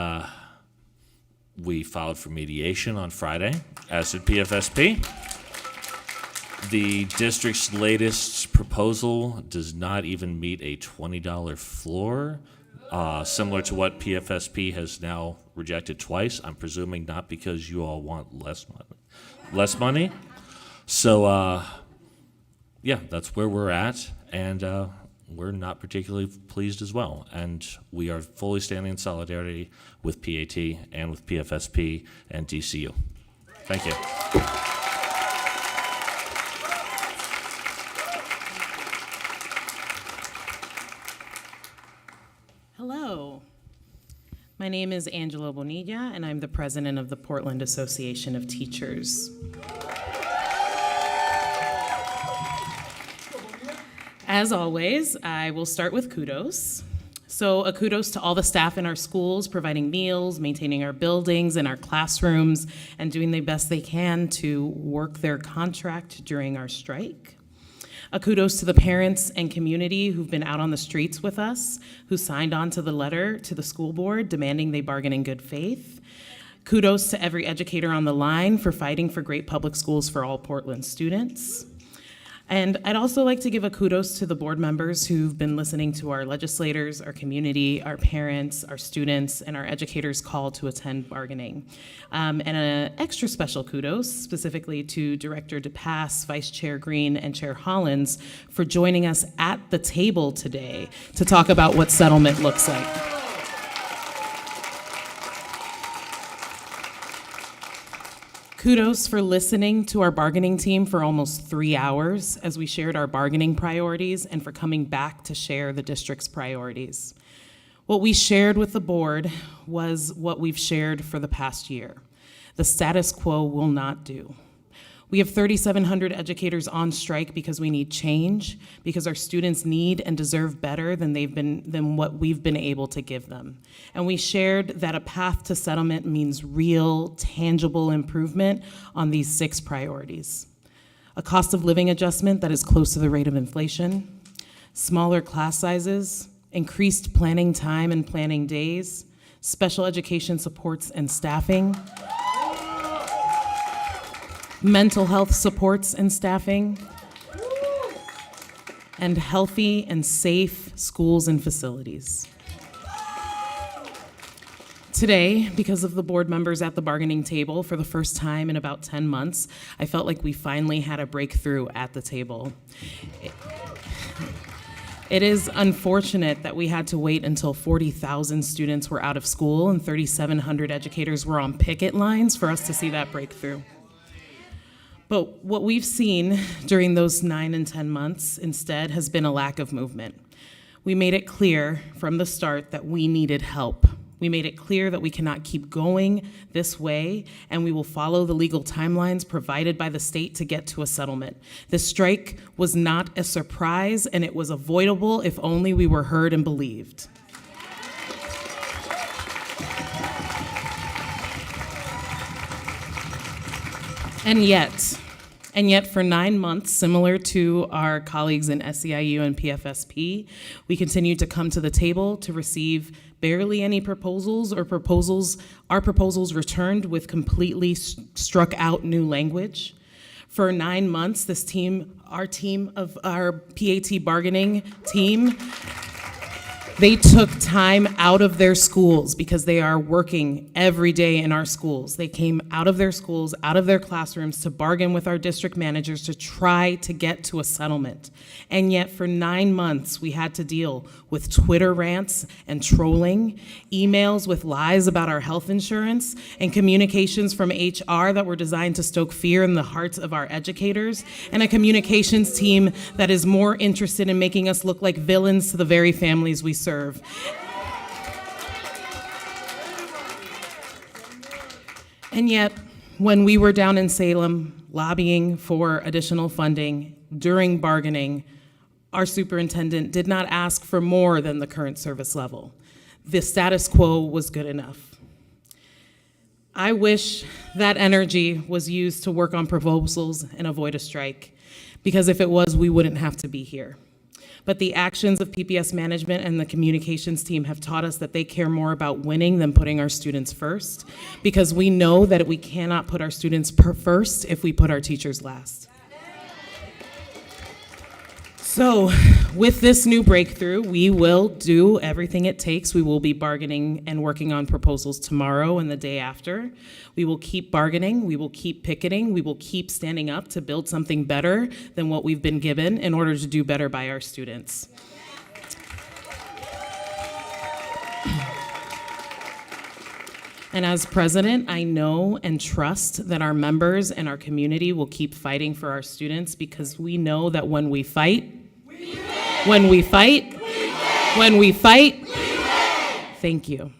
we filed for mediation on Friday, as did PFSP. The district's latest proposal does not even meet a $20 floor, similar to what PFSP has now rejected twice. I'm presuming not because you all want less money. So, yeah, that's where we're at, and we're not particularly pleased as well. And we are fully standing in solidarity with PAT and with PFSP and DCU. Thank you. Hello. My name is Angela Bonilla, and I'm the president of the Portland Association of Teachers. As always, I will start with kudos. So a kudos to all the staff in our schools providing meals, maintaining our buildings and our classrooms, and doing the best they can to work their contract during our strike. A kudos to the parents and community who've been out on the streets with us, who signed on to the letter to the school board demanding they bargain in good faith. Kudos to every educator on the line for fighting for great public schools for all Portland students. And I'd also like to give a kudos to the board members who've been listening to our legislators, our community, our parents, our students, and our educators' call to attend bargaining. And an extra special kudos specifically to Director DePass, Vice Chair Green, and Chair Hollins for joining us at the table today to talk about what settlement looks like. Kudos for listening to our bargaining team for almost 3 hours as we shared our bargaining priorities and for coming back to share the district's priorities. What we shared with the board was what we've shared for the past year. The status quo will not do. We have 3,700 educators on strike because we need change, because our students need and deserve better than what we've been able to give them. And we shared that a path to settlement means real, tangible improvement on these 6 priorities. A cost of living adjustment that is close to the rate of inflation, smaller class sizes, increased planning time and planning days, special education supports and staffing, mental health supports and staffing, and healthy and safe schools and facilities. Today, because of the board members at the bargaining table for the first time in about 10 months, I felt like we finally had a breakthrough at the table. It is unfortunate that we had to wait until 40,000 students were out of school and 3,700 educators were on picket lines for us to see that breakthrough. But what we've seen during those 9 and 10 months instead has been a lack of movement. We made it clear from the start that we needed help. We made it clear that we cannot keep going this way, and we will follow the legal timelines provided by the state to get to a settlement. This strike was not a surprise, and it was avoidable if only we were heard and believed. And yet for 9 months, similar to our colleagues in SEIU and PFSP, we continued to come to the table to receive barely any proposals or our proposals returned with completely struck out new language. For 9 months, our PAT bargaining team, they took time out of their schools because they are working every day in our schools. They came out of their schools, out of their classrooms to bargain with our district managers to try to get to a settlement. And yet for 9 months, we had to deal with Twitter rants and trolling, emails with lies about our health insurance, and communications from HR that were designed to stoke fear in the hearts of our educators, and a communications team that is more interested in making us look like villains to the very families we serve. And yet, when we were down in Salem lobbying for additional funding during bargaining, our superintendent did not ask for more than the current service level. The status quo was good enough. I wish that energy was used to work on proposals and avoid a strike, because if it was, we wouldn't have to be here. But the actions of PPS management and the communications team have taught us that they care more about winning than putting our students first, because we know that we cannot put our students first if we put our teachers last. So with this new breakthrough, we will do everything it takes. We will be bargaining and working on proposals tomorrow and the day after. We will keep bargaining, we will keep picketing, we will keep standing up to build something better than what we've been given in order to do better by our students. And as president, I know and trust that our members and our community will keep fighting for our students, because we know that when we fight, when we fight, thank you.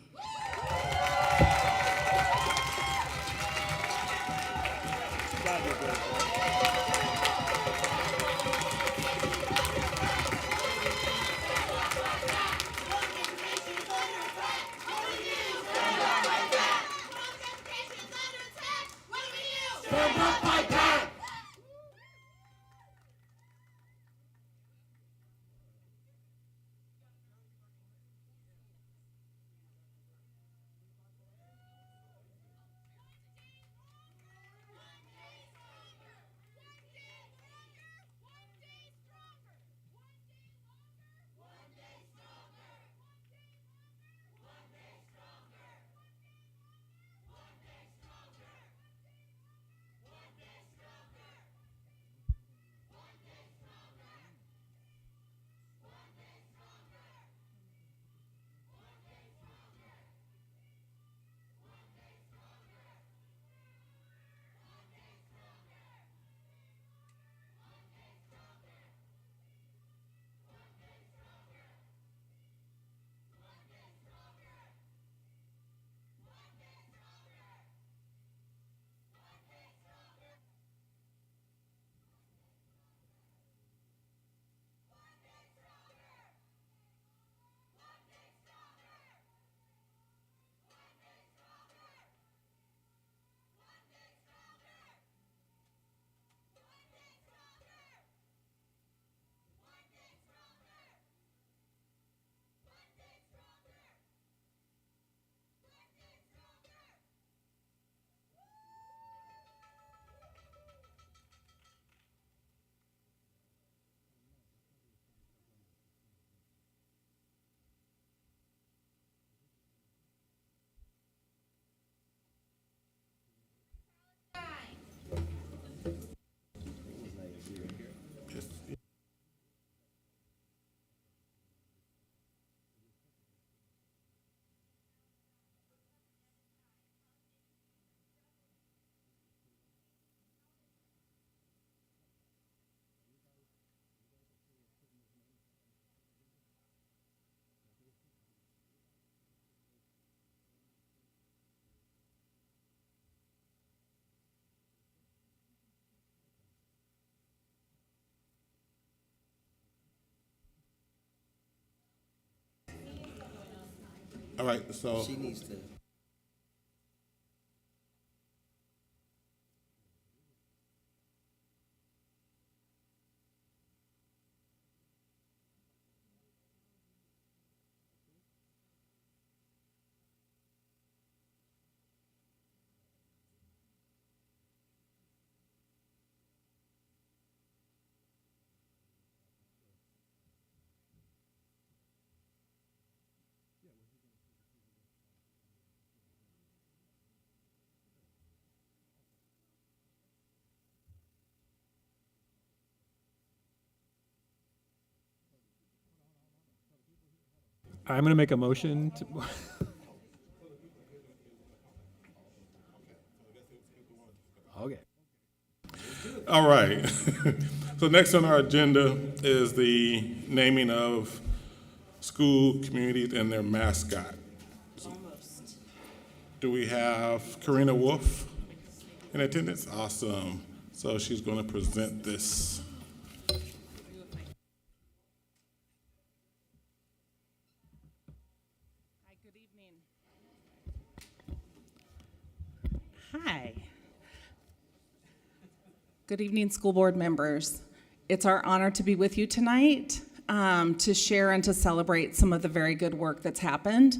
All right, so. She needs to. I'm going to make a motion to. Okay. All right. So next on our agenda is the naming of school communities and their mascot. Do we have Karina Wolf in attendance? Awesome. So she's going to present this. Hi. Good evening, school board members. It's our honor to be with you tonight to share and to celebrate some of the very good work that's happened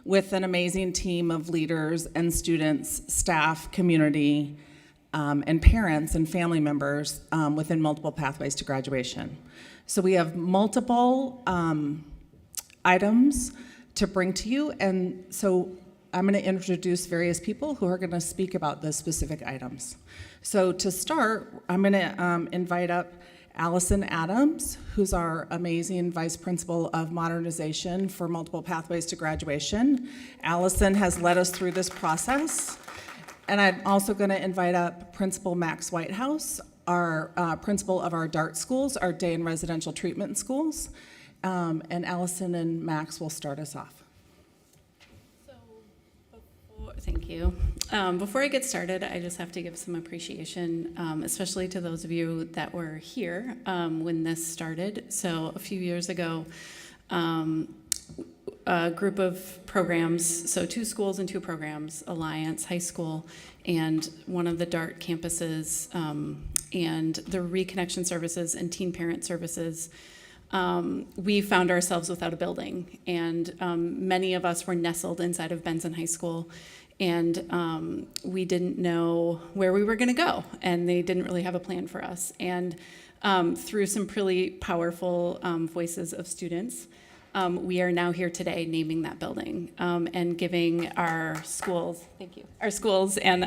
with an amazing team of leaders and students, staff, community, and parents and family members within multiple pathways to graduation. So we have multiple items to bring to you, and so I'm going to introduce various people who are going to speak about the specific items. So to start, I'm going to invite up Allison Adams, who's our amazing Vice Principal of Modernization for Multiple Pathways to Graduation. Allison has led us through this process. And I'm also going to invite up Principal Max Whitehouse, our principal of our DART schools, our day and residential treatment schools. And Allison and Max will start us off. Thank you. Before I get started, I just have to give some appreciation, especially to those of you that were here when this started. So a few years ago, a group of programs, so 2 schools and 2 programs, Alliance High School and one of the DART campuses, and the Reconnection Services and Teen Parent Services, we found ourselves without a building. And many of us were nestled inside of Benson High School, and we didn't know where we were going to go, and they didn't really have a plan for us. And through some pretty powerful voices of students, we are now here today naming that building and giving our schools, thank you, our schools and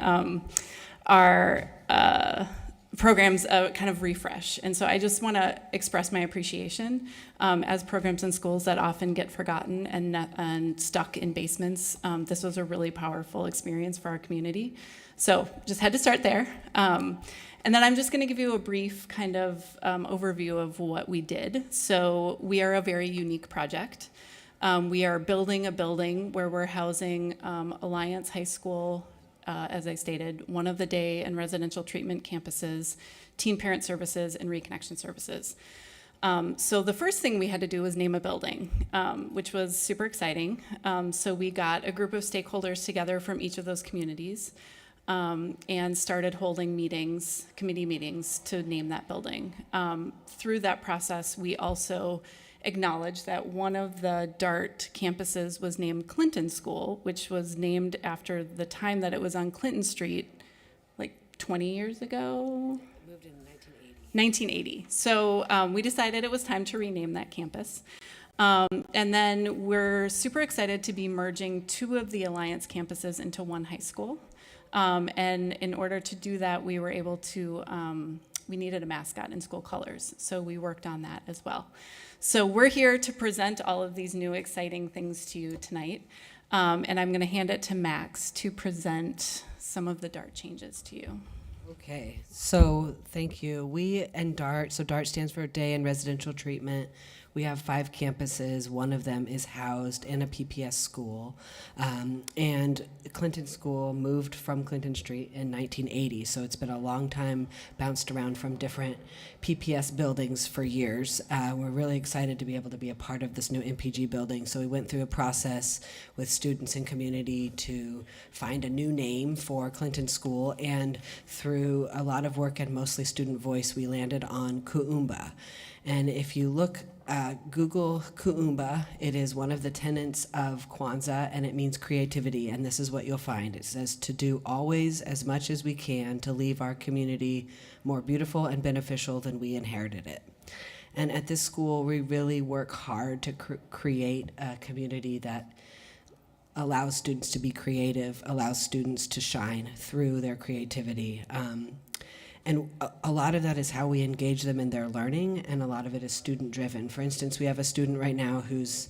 our programs a kind of refresh. And so I just want to express my appreciation as programs in schools that often get forgotten and stuck in basements. This was a really powerful experience for our community. So just had to start there. And then I'm just going to give you a brief kind of overview of what we did. So we are a very unique project. We are building a building where we're housing Alliance High School, as I stated, one of the day and residential treatment campuses, Teen Parent Services, and Reconnection Services. So the first thing we had to do was name a building, which was super exciting. So we got a group of stakeholders together from each of those communities and started holding meetings, committee meetings, to name that building. Through that process, we also acknowledged that one of the DART campuses was named Clinton School, which was named after the time that it was on Clinton Street, like 20 years ago? Moved in 1980. 1980. So we decided it was time to rename that campus. And then we're super excited to be merging 2 of the Alliance campuses into one high school. And in order to do that, we were able to, we needed a mascot in school colors. So we worked on that as well. So we're here to present all of these new exciting things to you tonight. And I'm going to hand it to Max to present some of the DART changes to you. Okay, so thank you. We and DART, so DART stands for Day and Residential Treatment. We have 5 campuses. One of them is housed in a PPS school. And Clinton School moved from Clinton Street in 1980, so it's been a long time, bounced around from different PPS buildings for years. We're really excited to be able to be a part of this new MPG building, so we went through a process with students and community to find a new name for Clinton School, and through a lot of work and mostly student voice, we landed on Kuumba. And if you look, Google Kuumba, it is one of the tenets of Kwanzaa, and it means creativity, and this is what you'll find. It says to do always as much as we can to leave our community more beautiful and beneficial than we inherited it. And at this school, we really work hard to create a community that allows students to be creative, allows students to shine through their creativity. And a lot of that is how we engage them in their learning, and a lot of it is student-driven. For instance, we have a student right now who's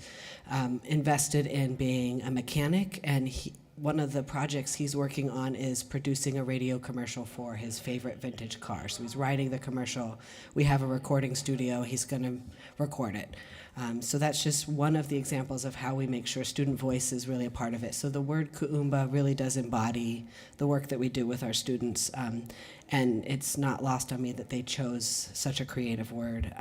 invested in being a mechanic, and one of the projects he's working on is producing a radio commercial for his favorite vintage car. So he's writing the commercial. We have a recording studio. He's going to record it. So that's just one of the examples of how we make sure student voice is really a part of it. So the word Kuumba really does embody the work that we do with our students. And it's not lost on me that they chose such a creative word.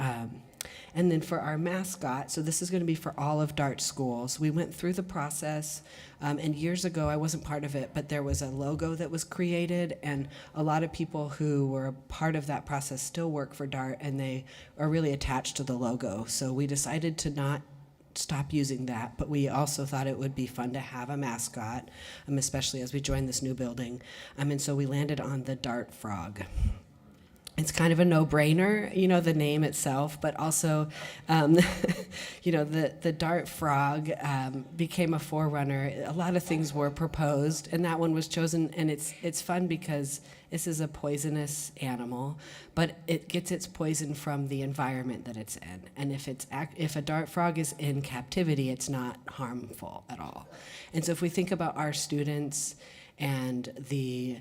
And then for our mascot, so this is going to be for all of Dart schools. We went through the process, and years ago, I wasn't part of it, but there was a logo that was created, and a lot of people who were a part of that process still work for Dart, and they are really attached to the logo. So we decided to not stop using that, but we also thought it would be fun to have a mascot, especially as we joined this new building. And so we landed on the Dart Frog. It's kind of a no-brainer, the name itself, but also, the Dart Frog became a forerunner. A lot of things were proposed, and that one was chosen, and it's fun because this is a poisonous animal, but it gets its poison from the environment that it's in. And if a dart frog is in captivity, it's not harmful at all. And so if we think about our students and the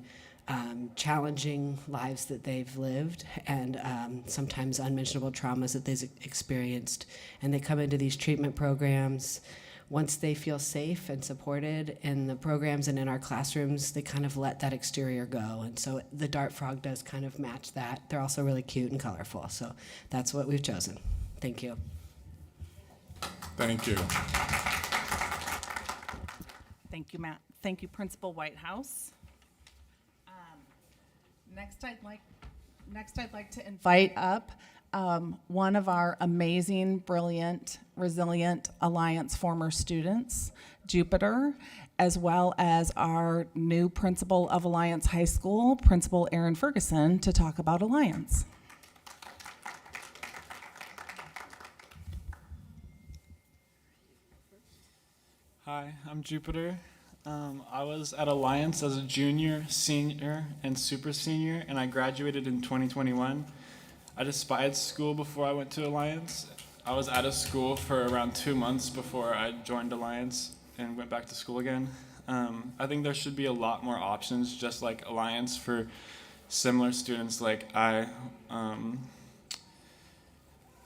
challenging lives that they've lived, and sometimes unmentionable traumas that they've experienced, and they come into these treatment programs, once they feel safe and supported in the programs and in our classrooms, they kind of let that exterior go. And so the Dart Frog does kind of match that. They're also really cute and colorful. So that's what we've chosen. Thank you. Thank you. Thank you, Matt. Thank you, Principal Whitehouse. Next, I'd like to invite up one of our amazing, brilliant, resilient Alliance former students, Jupiter, as well as our new principal of Alliance High School, Principal Aaron Ferguson, to talk about Alliance. Hi, I'm Jupiter. I was at Alliance as a junior, senior, and super senior, and I graduated in 2021. I despised school before I went to Alliance. I was out of school for around 2 months before I joined Alliance and went back to school again. I think there should be a lot more options just like Alliance for similar students like I.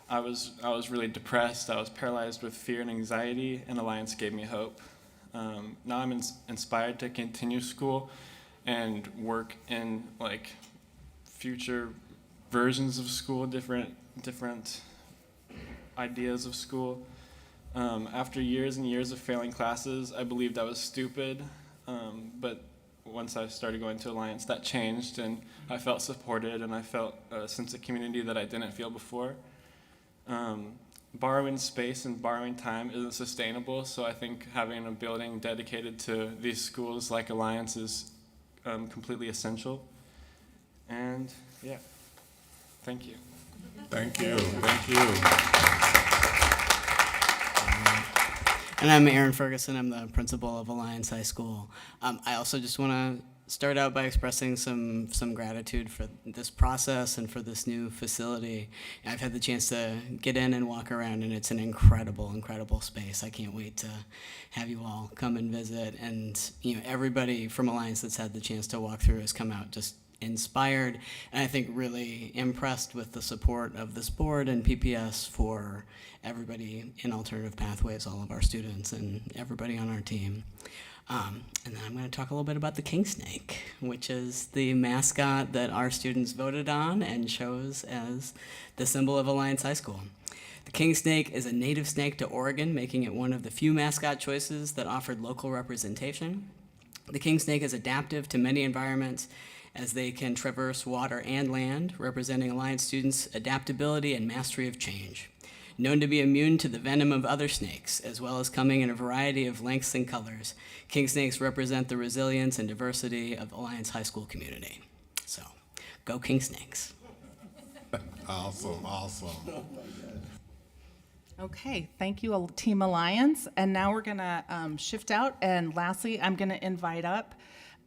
I was really depressed. I was paralyzed with fear and anxiety, and Alliance gave me hope. Now I'm inspired to continue school and work in like future versions of school, different ideas of school. After years and years of failing classes, I believed I was stupid, but once I started going to Alliance, that changed, and I felt supported, and I felt a sense of community that I didn't feel before. Borrowing space and borrowing time isn't sustainable, so I think having a building dedicated to these schools like Alliance is completely essential. And yeah, thank you. Thank you. Thank you. And I'm Aaron Ferguson. I'm the principal of Alliance High School. I also just want to start out by expressing some gratitude for this process and for this new facility. I've had the chance to get in and walk around, and it's an incredible, incredible space. I can't wait to have you all come and visit. And everybody from Alliance that's had the chance to walk through has come out just inspired, and I think really impressed with the support of this board and PPS for everybody in Alternative Pathways, all of our students and everybody on our team. And then I'm going to talk a little bit about the king snake, which is the mascot that our students voted on and chose as the symbol of Alliance High School. The king snake is a native snake to Oregon, making it one of the few mascot choices that offered local representation. The king snake is adaptive to many environments as they can traverse water and land, representing Alliance students' adaptability and mastery of change. Known to be immune to the venom of other snakes, as well as coming in a variety of lengths and colors, king snakes represent the resilience and diversity of Alliance High School community. So, go king snakes. Awesome, awesome. Okay, thank you, Team Alliance. And now we're gonna shift out, and lastly, I'm gonna invite up,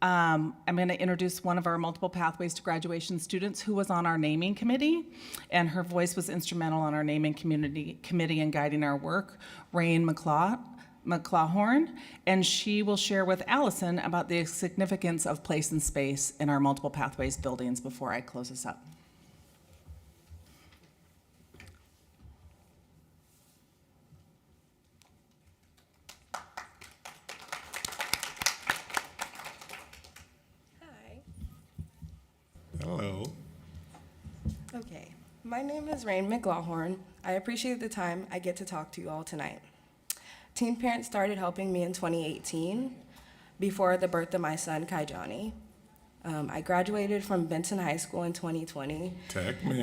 I'm gonna introduce one of our Multiple Pathways to Graduation students who was on our naming committee, and her voice was instrumental on our naming committee and guiding our work, Rain McClawhorn, and she will share with Allison about the significance of place and space in our Multiple Pathways buildings before I close this up. Hello. Okay, my name is Rain McLaughlin. I appreciate the time I get to talk to you all tonight. Teen Parents started helping me in 2018 before the birth of my son, Kaijani. I graduated from Benson High School in 2020. Techman.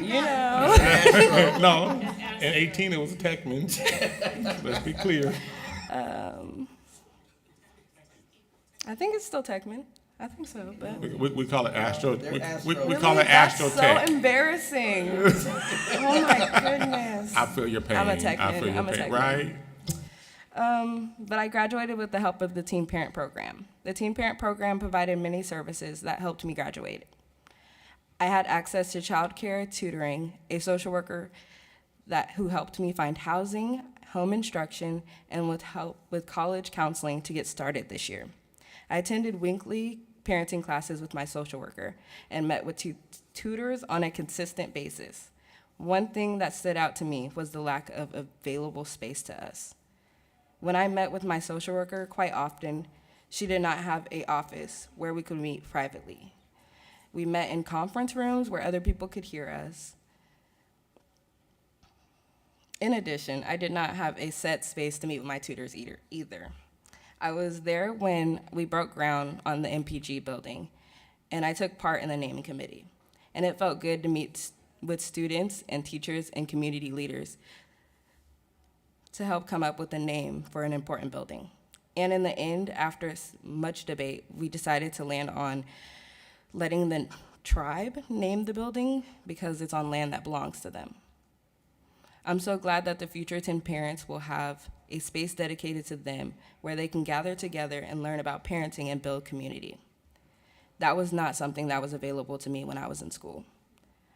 You know. No, in 18 it was a Techman. Let's be clear. I think it's still Techman. I think so, but We call it Astro. We Really? call it That's Astro so Tech. embarrassing. Oh my goodness. I feel your pain. I'm a Techman. I feel your I'm a pain. Techman. Right? But I graduated with the help of the Teen Parent Program. The Teen Parent Program provided many services that helped me graduate. I had access to childcare, tutoring, a social worker who helped me find housing, home instruction, and with help with college counseling to get started this year. I attended weekly parenting classes with my social worker and met with tutors on a consistent basis. One thing that stood out to me was the lack of available space to us. When I met with my social worker, quite often, she did not have an office where we could meet privately. We met in conference rooms where other people could hear us. In addition, I did not have a set space to meet with my tutors either. I was there when we broke ground on the MPG building, and I took part in the naming committee. And it felt good to meet with students and teachers and community leaders to help come up with a name for an important building. And in the end, after much debate, we decided to land on letting the tribe name the building because it's on land that belongs to them. I'm so glad that the future Teen Parents will have a space dedicated to them where they can gather together and learn about parenting and build community. That was not something that was available to me when I was in school.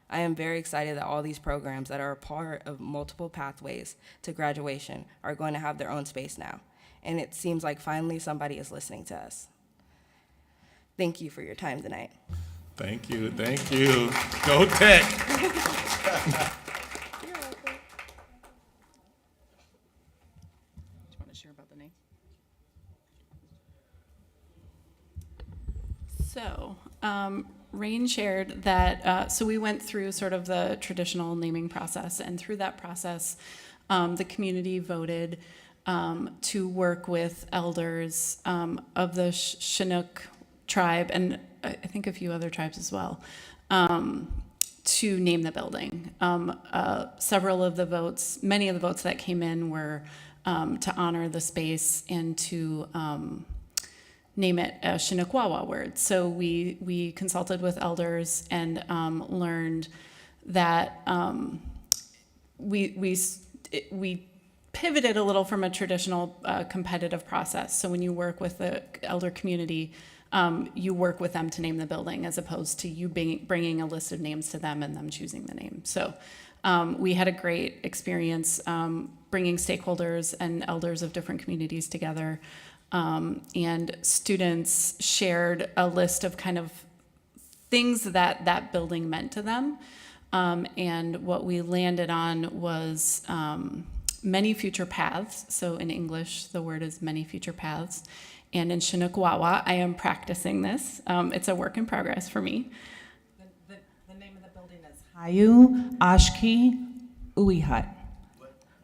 I am very excited that all these programs that are a part of Multiple Pathways to Graduation are going to have their own space now. And it seems like finally somebody is listening to us. Thank you for your time tonight. Thank you, thank you. Go Tech. So, Rain shared that, so we went through sort of the traditional naming process, and through that process, the community voted to work with elders of the Chinook tribe, and I think a few other tribes as well, to name the building. Several of the votes, many of the votes that came in were to honor the space and to name it a Chinookawa word. So we consulted with elders and learned that we pivoted a little from a traditional competitive process. So when you work with the elder community, you work with them to name the building as opposed to you bringing a list of names to them and them choosing the name. So we had a great experience bringing stakeholders and elders of different communities together And students shared a list of kind of things that that building meant to them. And what we landed on was many future paths. So in English, the word is many future paths. And in Chinook Wawa, I am practicing this. It's a work in progress for me. The name of the building is Hayu Ashki Uihut.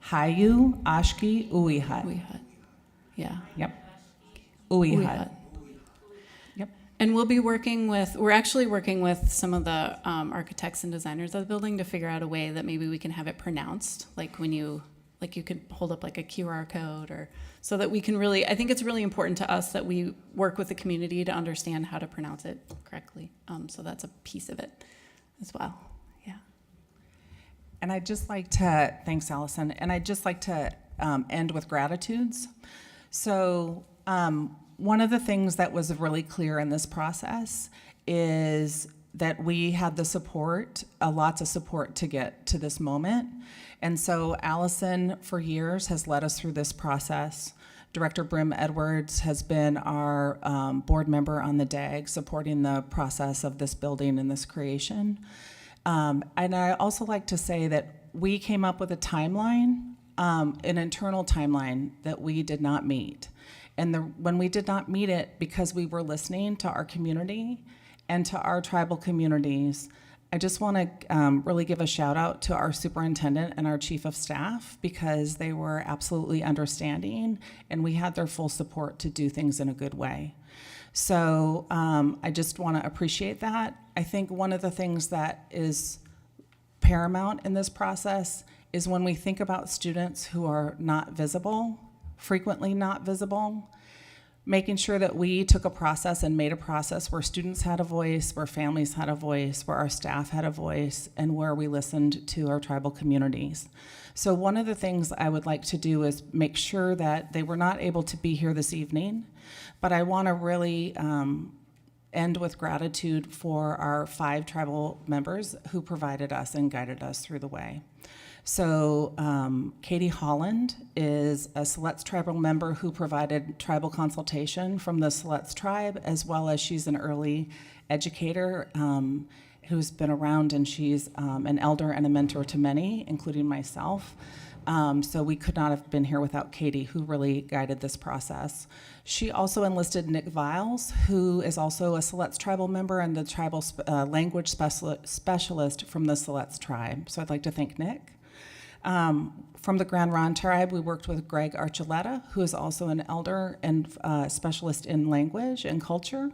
Hayu Ashki Uihut. Uihut. Yeah. Yep. Uihut. Yep. And we're actually working with some of the architects and designers of the building to figure out a way that maybe we can have it pronounced, like you could hold up like a QR code, or so that we can really, I think it's really important to us that we work with the community to understand how to pronounce it correctly. So that's a piece of it as well. Yeah. And I'd just like to, thanks Allison, and I'd just like to end with gratitudes. So one of the things that was really clear in this process is that we had the support, lots of support to get to this moment. And so Allison, for years, has led us through this process. Director Brim Edwards has been our board member on the DAG, supporting the process of this building and this creation. And I also like to say that we came up with a timeline, an internal timeline that we did not meet. And when we did not meet it, because we were listening to our community and to our tribal communities, I just want to really give a shout out to our superintendent and our chief of staff, because they were absolutely understanding and we had their full support to do things in a good way. So I just want to appreciate that. I think one of the things that is paramount in this process is when we think about students who are not visible, frequently not visible, making sure that we took a process and made a process where students had a voice, where families had a voice, where our staff had a voice, and where we listened to our tribal communities. So one of the things I would like to do is make sure that they were not able to be here this evening, but I want to really end with gratitude for our 5 tribal members who provided us and guided us through the way. So Katie Holland is a Siletz tribal member who provided tribal consultation from the Siletz tribe, as well as she's an early educator who's been around, and she's an elder and a mentor to many, including myself. So we could not have been here without Katie, who really guided this process. She also enlisted Nick Viles, who is also a Siletz tribal member and the tribal language specialist from the Siletz tribe. So I'd like to thank Nick. From the Grand Ronde tribe, we worked with Greg Archuleta, who is also an elder and specialist in language and culture,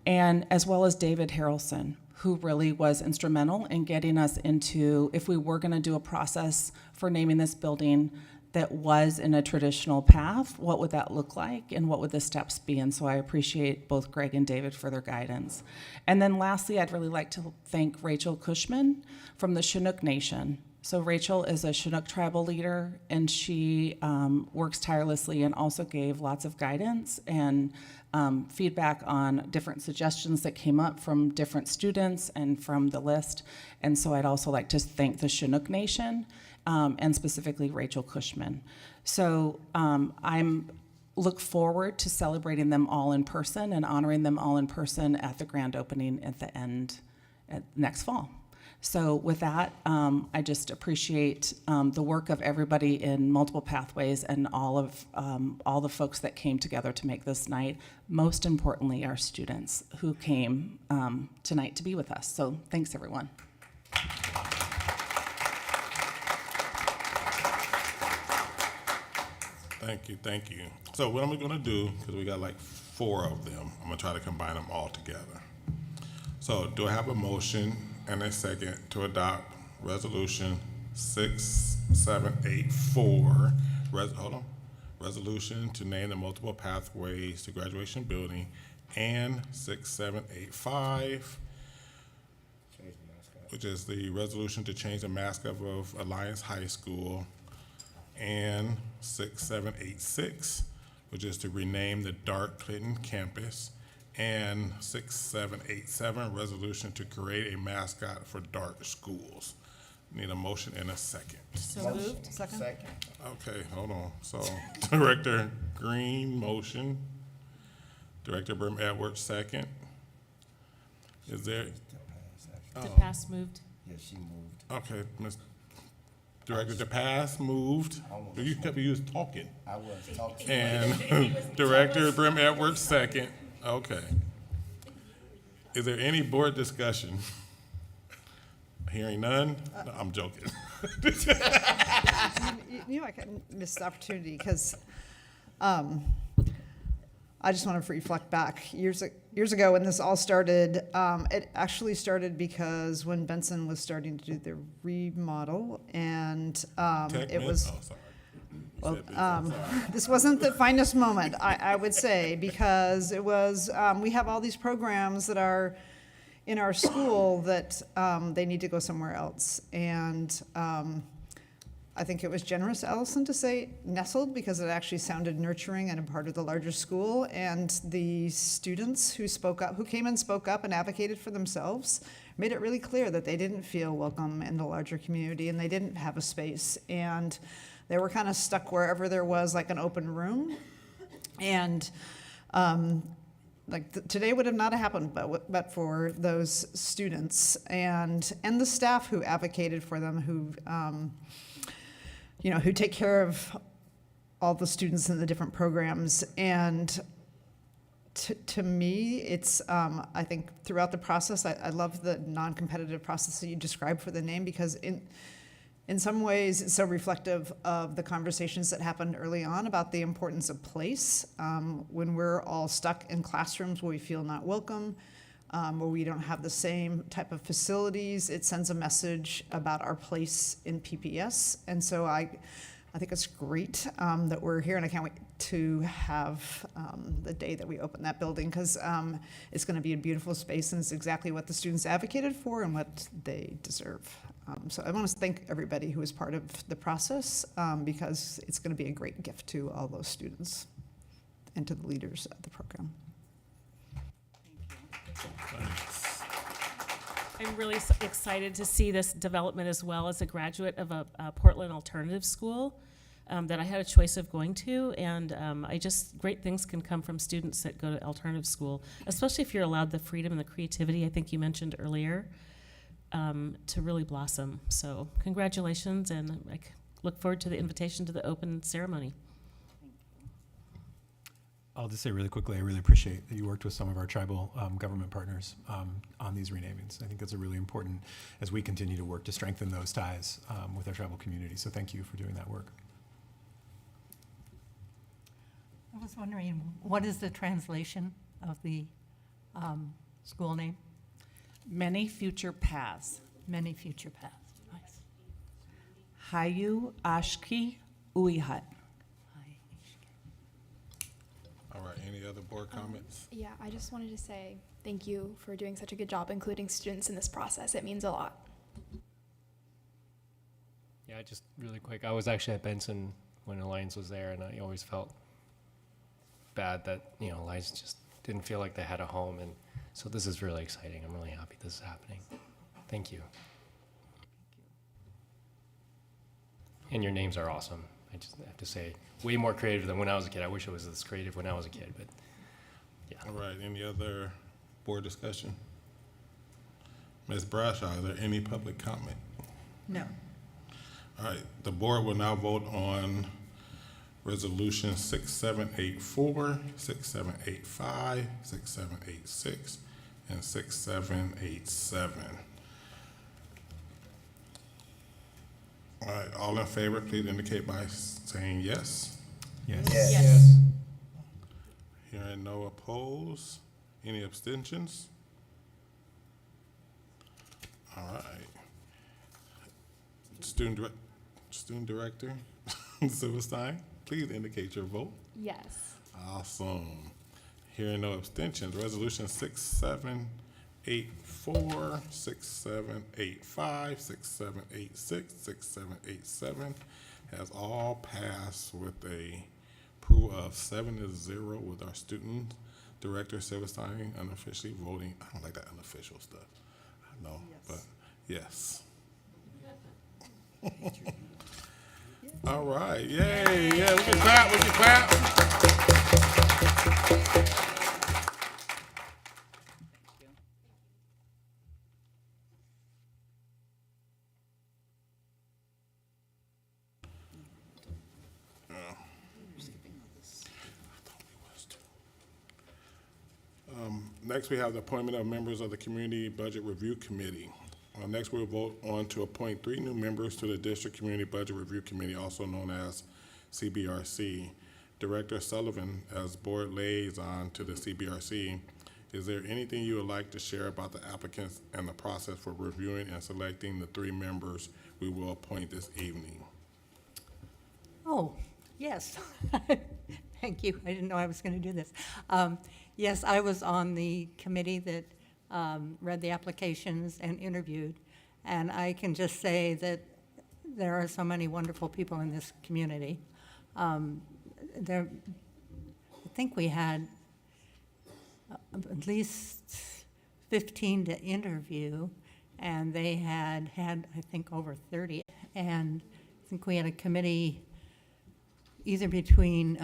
and as well as David Harrelson, who really was instrumental in getting us into, if we were going to do a process for naming this building that was in a traditional path, what would that look like and what would the steps be? And so I appreciate both Greg and David for their guidance. And then lastly, I'd really like to thank Rachel Cushman from the Chinook Nation. So Rachel is a Chinook tribal leader, and she works tirelessly and also gave lots of guidance and feedback on different suggestions that came up from different students and from the list. And so I'd also like to thank the Chinook Nation and specifically Rachel Cushman. So I'm look forward to celebrating them all in person and honoring them all in person at the grand opening at the end next fall. So with that, I just appreciate the work of everybody in Multiple Pathways and all the folks that came together to make this night. Most importantly, our students who came tonight to be with us. So thanks, everyone. Thank you. So what I'm gonna do, because we got like 4 of them, I'm gonna try to combine them all together. So do I have a motion and a second to adopt resolution 6784, resolution to name the Multiple Pathways to Graduation Building, and 6785, which is the resolution to change the mascot of Alliance High School, and 6786, which is to rename the Dart Clinton campus, and 6787, resolution to create a mascot for Dart schools. Need a motion and a second. So moved. Second. Okay, hold on. So Director Green, motion. Director Brim Edwards, second. Is there? DePass moved. Yeah, she moved. Okay, Ms. Director DePass moved. You was talking. I was talking. And Director Brim Edwards, second. Okay. Is there any board discussion? Hearing none? No, I'm joking. You know, I kind of missed the opportunity because I just want to reflect back. Years ago when this all started, it actually started because when Benson was starting to do the remodel, and it was. Oh, sorry. Well, this wasn't the finest moment, I would say, because it was, we have all these programs that are in our school that they need to go somewhere else. And I think it was generous, Allison, to say nestled, because it actually sounded nurturing and a part of the larger school. And the students who spoke up, who came and spoke up and advocated for themselves, made it really clear that they didn't feel welcome in the larger community and they didn't have a space. And they were kind of stuck wherever there was like an open room. And today would have not happened but for those students and the staff who advocated for them, who take care of all the students in the different programs. And to me, it's, I think throughout the process, I love the non-competitive process that you described for the name, because in some ways, it's so reflective of the conversations that happened early on about the importance of place. When we're all stuck in classrooms where we feel not welcome, where we don't have the same type of facilities, it sends a message about our place in PPS. And so I think it's great that we're here, and I can't wait to have the day that we open that building, because it's going to be a beautiful space, and it's exactly what the students advocated for and what they deserve. So I want to thank everybody who was part of the process, because it's going to be a great gift to all those students and to the leaders of the program. I'm really excited to see this development as well, as a graduate of a Portland alternative school that I had a choice of going to. And great things can come from students that go to alternative school, especially if you're allowed the freedom and the creativity I think you mentioned earlier, to really blossom. So congratulations, and I look forward to the invitation to the open ceremony. I'll just say really quickly, I really appreciate that you worked with some of our tribal government partners on these renamings. I think that's a really important as we continue to work to strengthen those ties with our tribal community. So thank you for doing that work. I was wondering, what is the translation of the school name? Many future paths. Many future paths. Nice. Hayu Ashki Uihat. All right, any other board comments? Yeah, I just wanted to say thank you for doing such a good job including students in this process. It means a lot. Yeah, just really quick. I was actually at Benson when Alliance was there, and I always felt bad that, Alliance just didn't feel like they had a home. And so this is really exciting. I'm really happy this is happening. Thank you. And your names are awesome. I just have to say, way more creative than when I was a kid. I wish it was this creative when I was a kid, but yeah. All right, any other board discussion? Ms. Bradshaw, is there any public comment? No. All right, the board will now vote on Resolution 6784, 6785, 6786, and 6787. All right, all in favor, please indicate by saying yes. Yes. Yes. Hearing no opposed. Any abstentions? All right. Student Director Silverstein, please indicate your vote. Yes. Awesome. Hearing no abstentions, Resolution 6784, 6785, 6786, 6787 has all passed with a approval of 7-0 with our student director Silverstein unofficially voting. I don't like that unofficial stuff. I know, but yes. All right, yay, yeah, we can clap, we can clap. Next, we have the appointment of members of the Community Budget Review Committee. Next, we'll vote on to appoint 3 new members to the District Community Budget Review Committee, also known as CBRC. Director Sullivan, as board liaison to the CBRC, is there anything you would like to share about the applicants and the process for reviewing and selecting the 3 members we will appoint this evening? Oh, yes. Thank you. I didn't know I was going to do this. Yes, I was on the committee that read the applications and interviewed, and I can just say that there are so many wonderful people in this community. I think we had at least 15 to interview, and they had I think, over 30. And I think we had a committee either between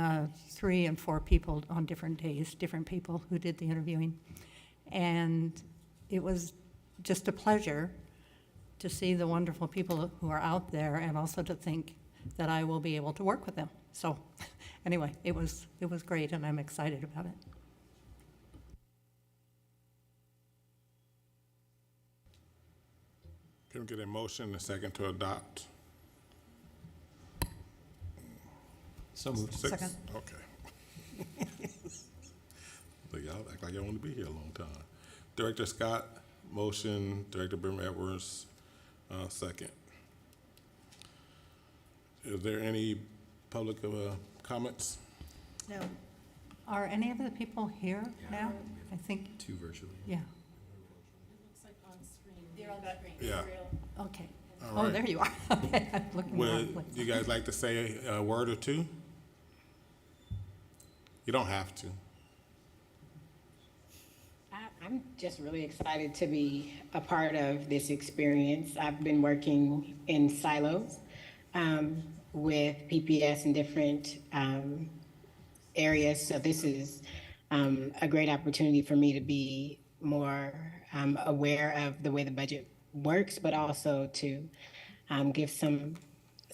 3 and 4 people on different days, different people who did the interviewing. And it was just a pleasure to see the wonderful people who are out there, and also to think that I will be able to work with them. So anyway, it was great, and I'm excited about it. Can we get a motion and a second to adopt? So moved. 6? Second. Okay. Look, y'all act like y'all want to be here a long time. Director Scott, motion. Director Brim Edwards, second. Is there any public comments? No. Are any of the people here now? I think, 2 virtually. yeah. They're on the screen. Yeah. Okay. All Oh, right. there you are. Okay, I'm looking the wrong Would place. you guys like to say a word or two? You don't have to. I'm just really excited to be a part of this experience. I've been working in silos with PPS in different areas, so this is a great opportunity for me to be more aware of the way the budget works, but also to give some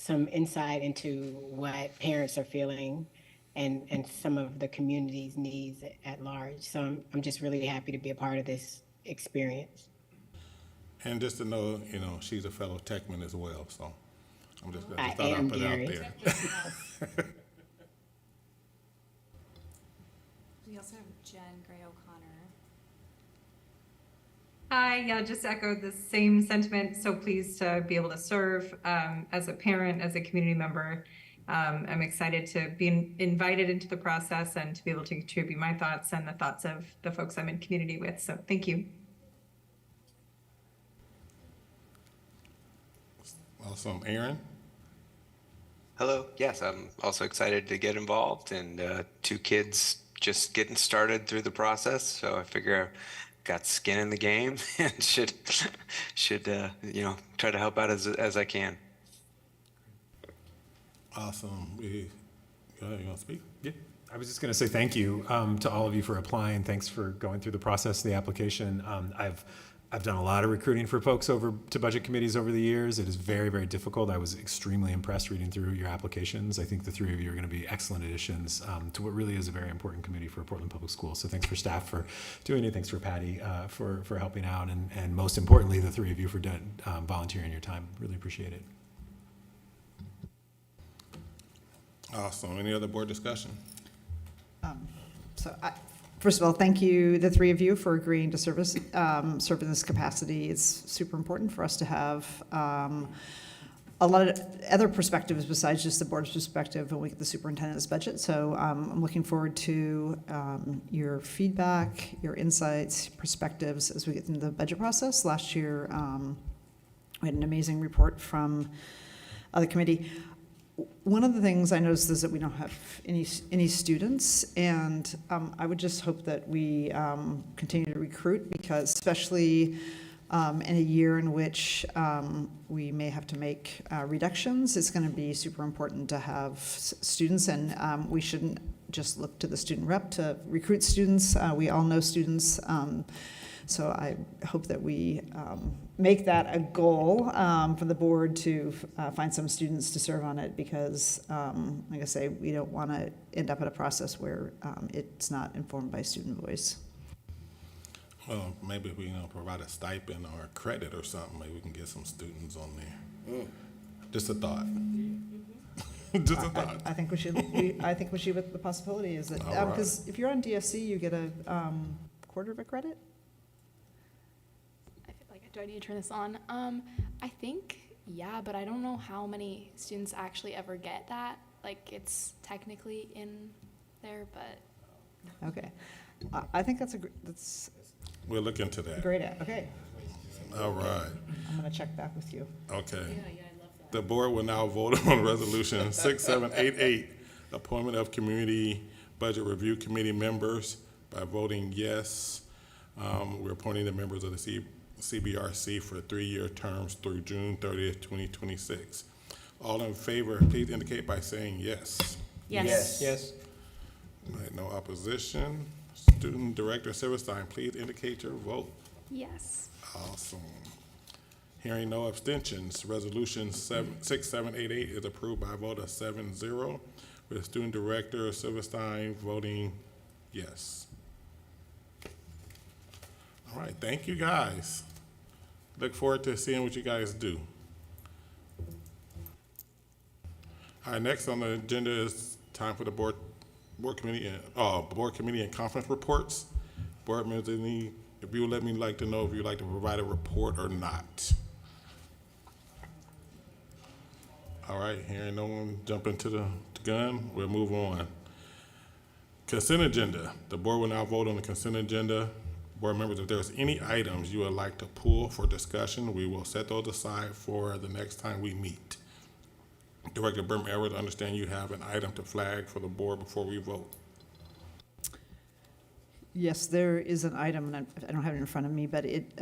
insight into what parents are feeling and some of the community's needs at large. So I'm just really happy to be a part of this experience. And just to know, she's a fellow Techman as well, so I'm just I thought I'd am, put it out Gary. there. We also have Jen Gray O'Connor. Hi, yeah, just echoed the same sentiment. So pleased to be able to serve as a parent, as a community member. I'm excited to be invited into the process and to be able to contribute my thoughts and the thoughts of the folks I'm in community with. So thank you. Awesome. Aaron? Hello. Yes, I'm also excited to get involved, and 2 kids just getting started through the process. So I figure I've got skin in the game and should try to help out as I can. Awesome. Go ahead, you want to speak? Yeah, I was just going to say thank you to all of you for applying. Thanks for going through the process of the application. I've done a lot of recruiting for folks over to budget committees over the years. It is very, very difficult. I was extremely impressed reading through your applications. I think the 3 of you are going to be excellent additions to what really is a very important committee for Portland Public Schools. So thanks for staff for doing it. Thanks for Patty for helping out. And most importantly, the 3 of you for volunteering your time. Really appreciate it. Awesome. Any other board discussion? First of all, thank you, the 3 of you, for agreeing to serve in this capacity. It's super important for us to have a lot of other perspectives besides just the board's perspective when we get the superintendent's budget. So I'm looking forward to your feedback, your insights, perspectives as we get into the budget process. Last year, we had an amazing report from the committee. One of the things I noticed is that we don't have any students, and I would just hope that we continue to recruit, because especially in a year in which we may have to make reductions, it's going to be super important to have students, and we shouldn't just look to the student rep to recruit students. We all know students. So I hope that we make that a goal for the board to find some students to serve on it, because, like I say, we don't want to end up in a process where it's not informed by student voice. Well, maybe if we provide a stipend or a credit or something, maybe we can get some students on there. Just a thought. Just a thought. I think we should. I think we should. With the possibility is that All right. because if you're on DSC, you get a quarter of a credit. I feel like, do I need to turn this on? I think, yeah, but I don't know how many students actually ever get that. Like, it's technically in there, but. Okay, I think that's We'll look into that. great. Okay, All right. I'm gonna check back with you. Okay. The board will now vote on resolution 6788, appointment of community budget review committee members by voting yes. We're appointing the members of the CBRC for 3-year terms through June 30th, 2026. All in favor, please indicate by saying yes. Yes. Yes. All right, no opposition. Student Director Silverstein, please indicate your vote. Yes. Awesome. Hearing no abstentions, resolution 6788 is approved by a vote of 7-0, with Student Director Silverstein voting yes. All right, thank you guys. Look forward to seeing what you guys do. All right, next on the agenda is time for the board committee and conference reports. Board members, if you would let me like to know if you'd like to provide a report or not. All right, hearing no one jump into the gun, we'll move on. Consent agenda. The board will now vote on the consent agenda. Board members, if there's any items you would like to pull for discussion, we will set those aside for the next time we meet. Director Brim Edwards, I understand you have an item to flag for the board before we vote. Yes, there is an item, and I don't have it in front of me, but it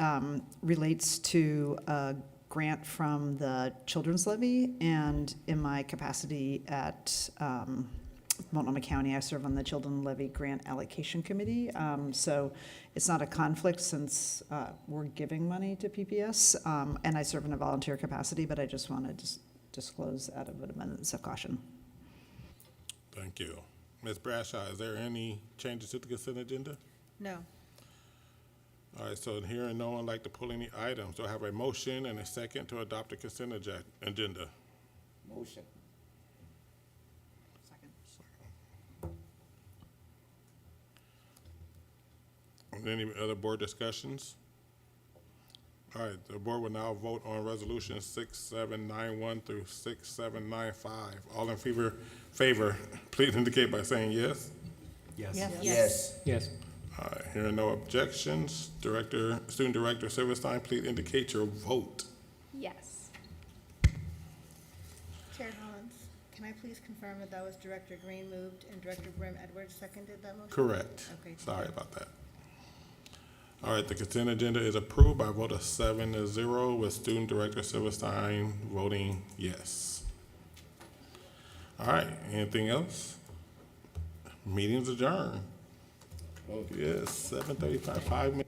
relates to a grant from the Children's Levy, and in my capacity at Multnomah County, I serve on the Children's Levy Grant Allocation Committee. So it's not a conflict since we're giving money to PPS, and I serve in a volunteer capacity, but I just want to disclose out of an abundance of caution. Thank you. Ms. Bradshaw, is there any changes to the consent agenda? No. All right, so hearing no one like to pull any items, do I have a motion and a second to adopt the consent agenda? Motion. Any other board discussions? All right, the board will now vote on resolution 6791 through 6795. All in favor, please indicate by saying yes. Yes. Yes. Yes. All right, hearing no objections, Student Director Silverstein, please indicate your vote. Yes. Chair Hollins, can I please confirm that that was Director Green moved and Director Brim Edwards seconded that motion? Correct. Okay. Sorry about that. All right, the consent agenda is approved by a vote of 7-0, with Student Director Silverstein voting yes. All right, anything else? Meeting's adjourned. Yes, 7:35, 5 minutes.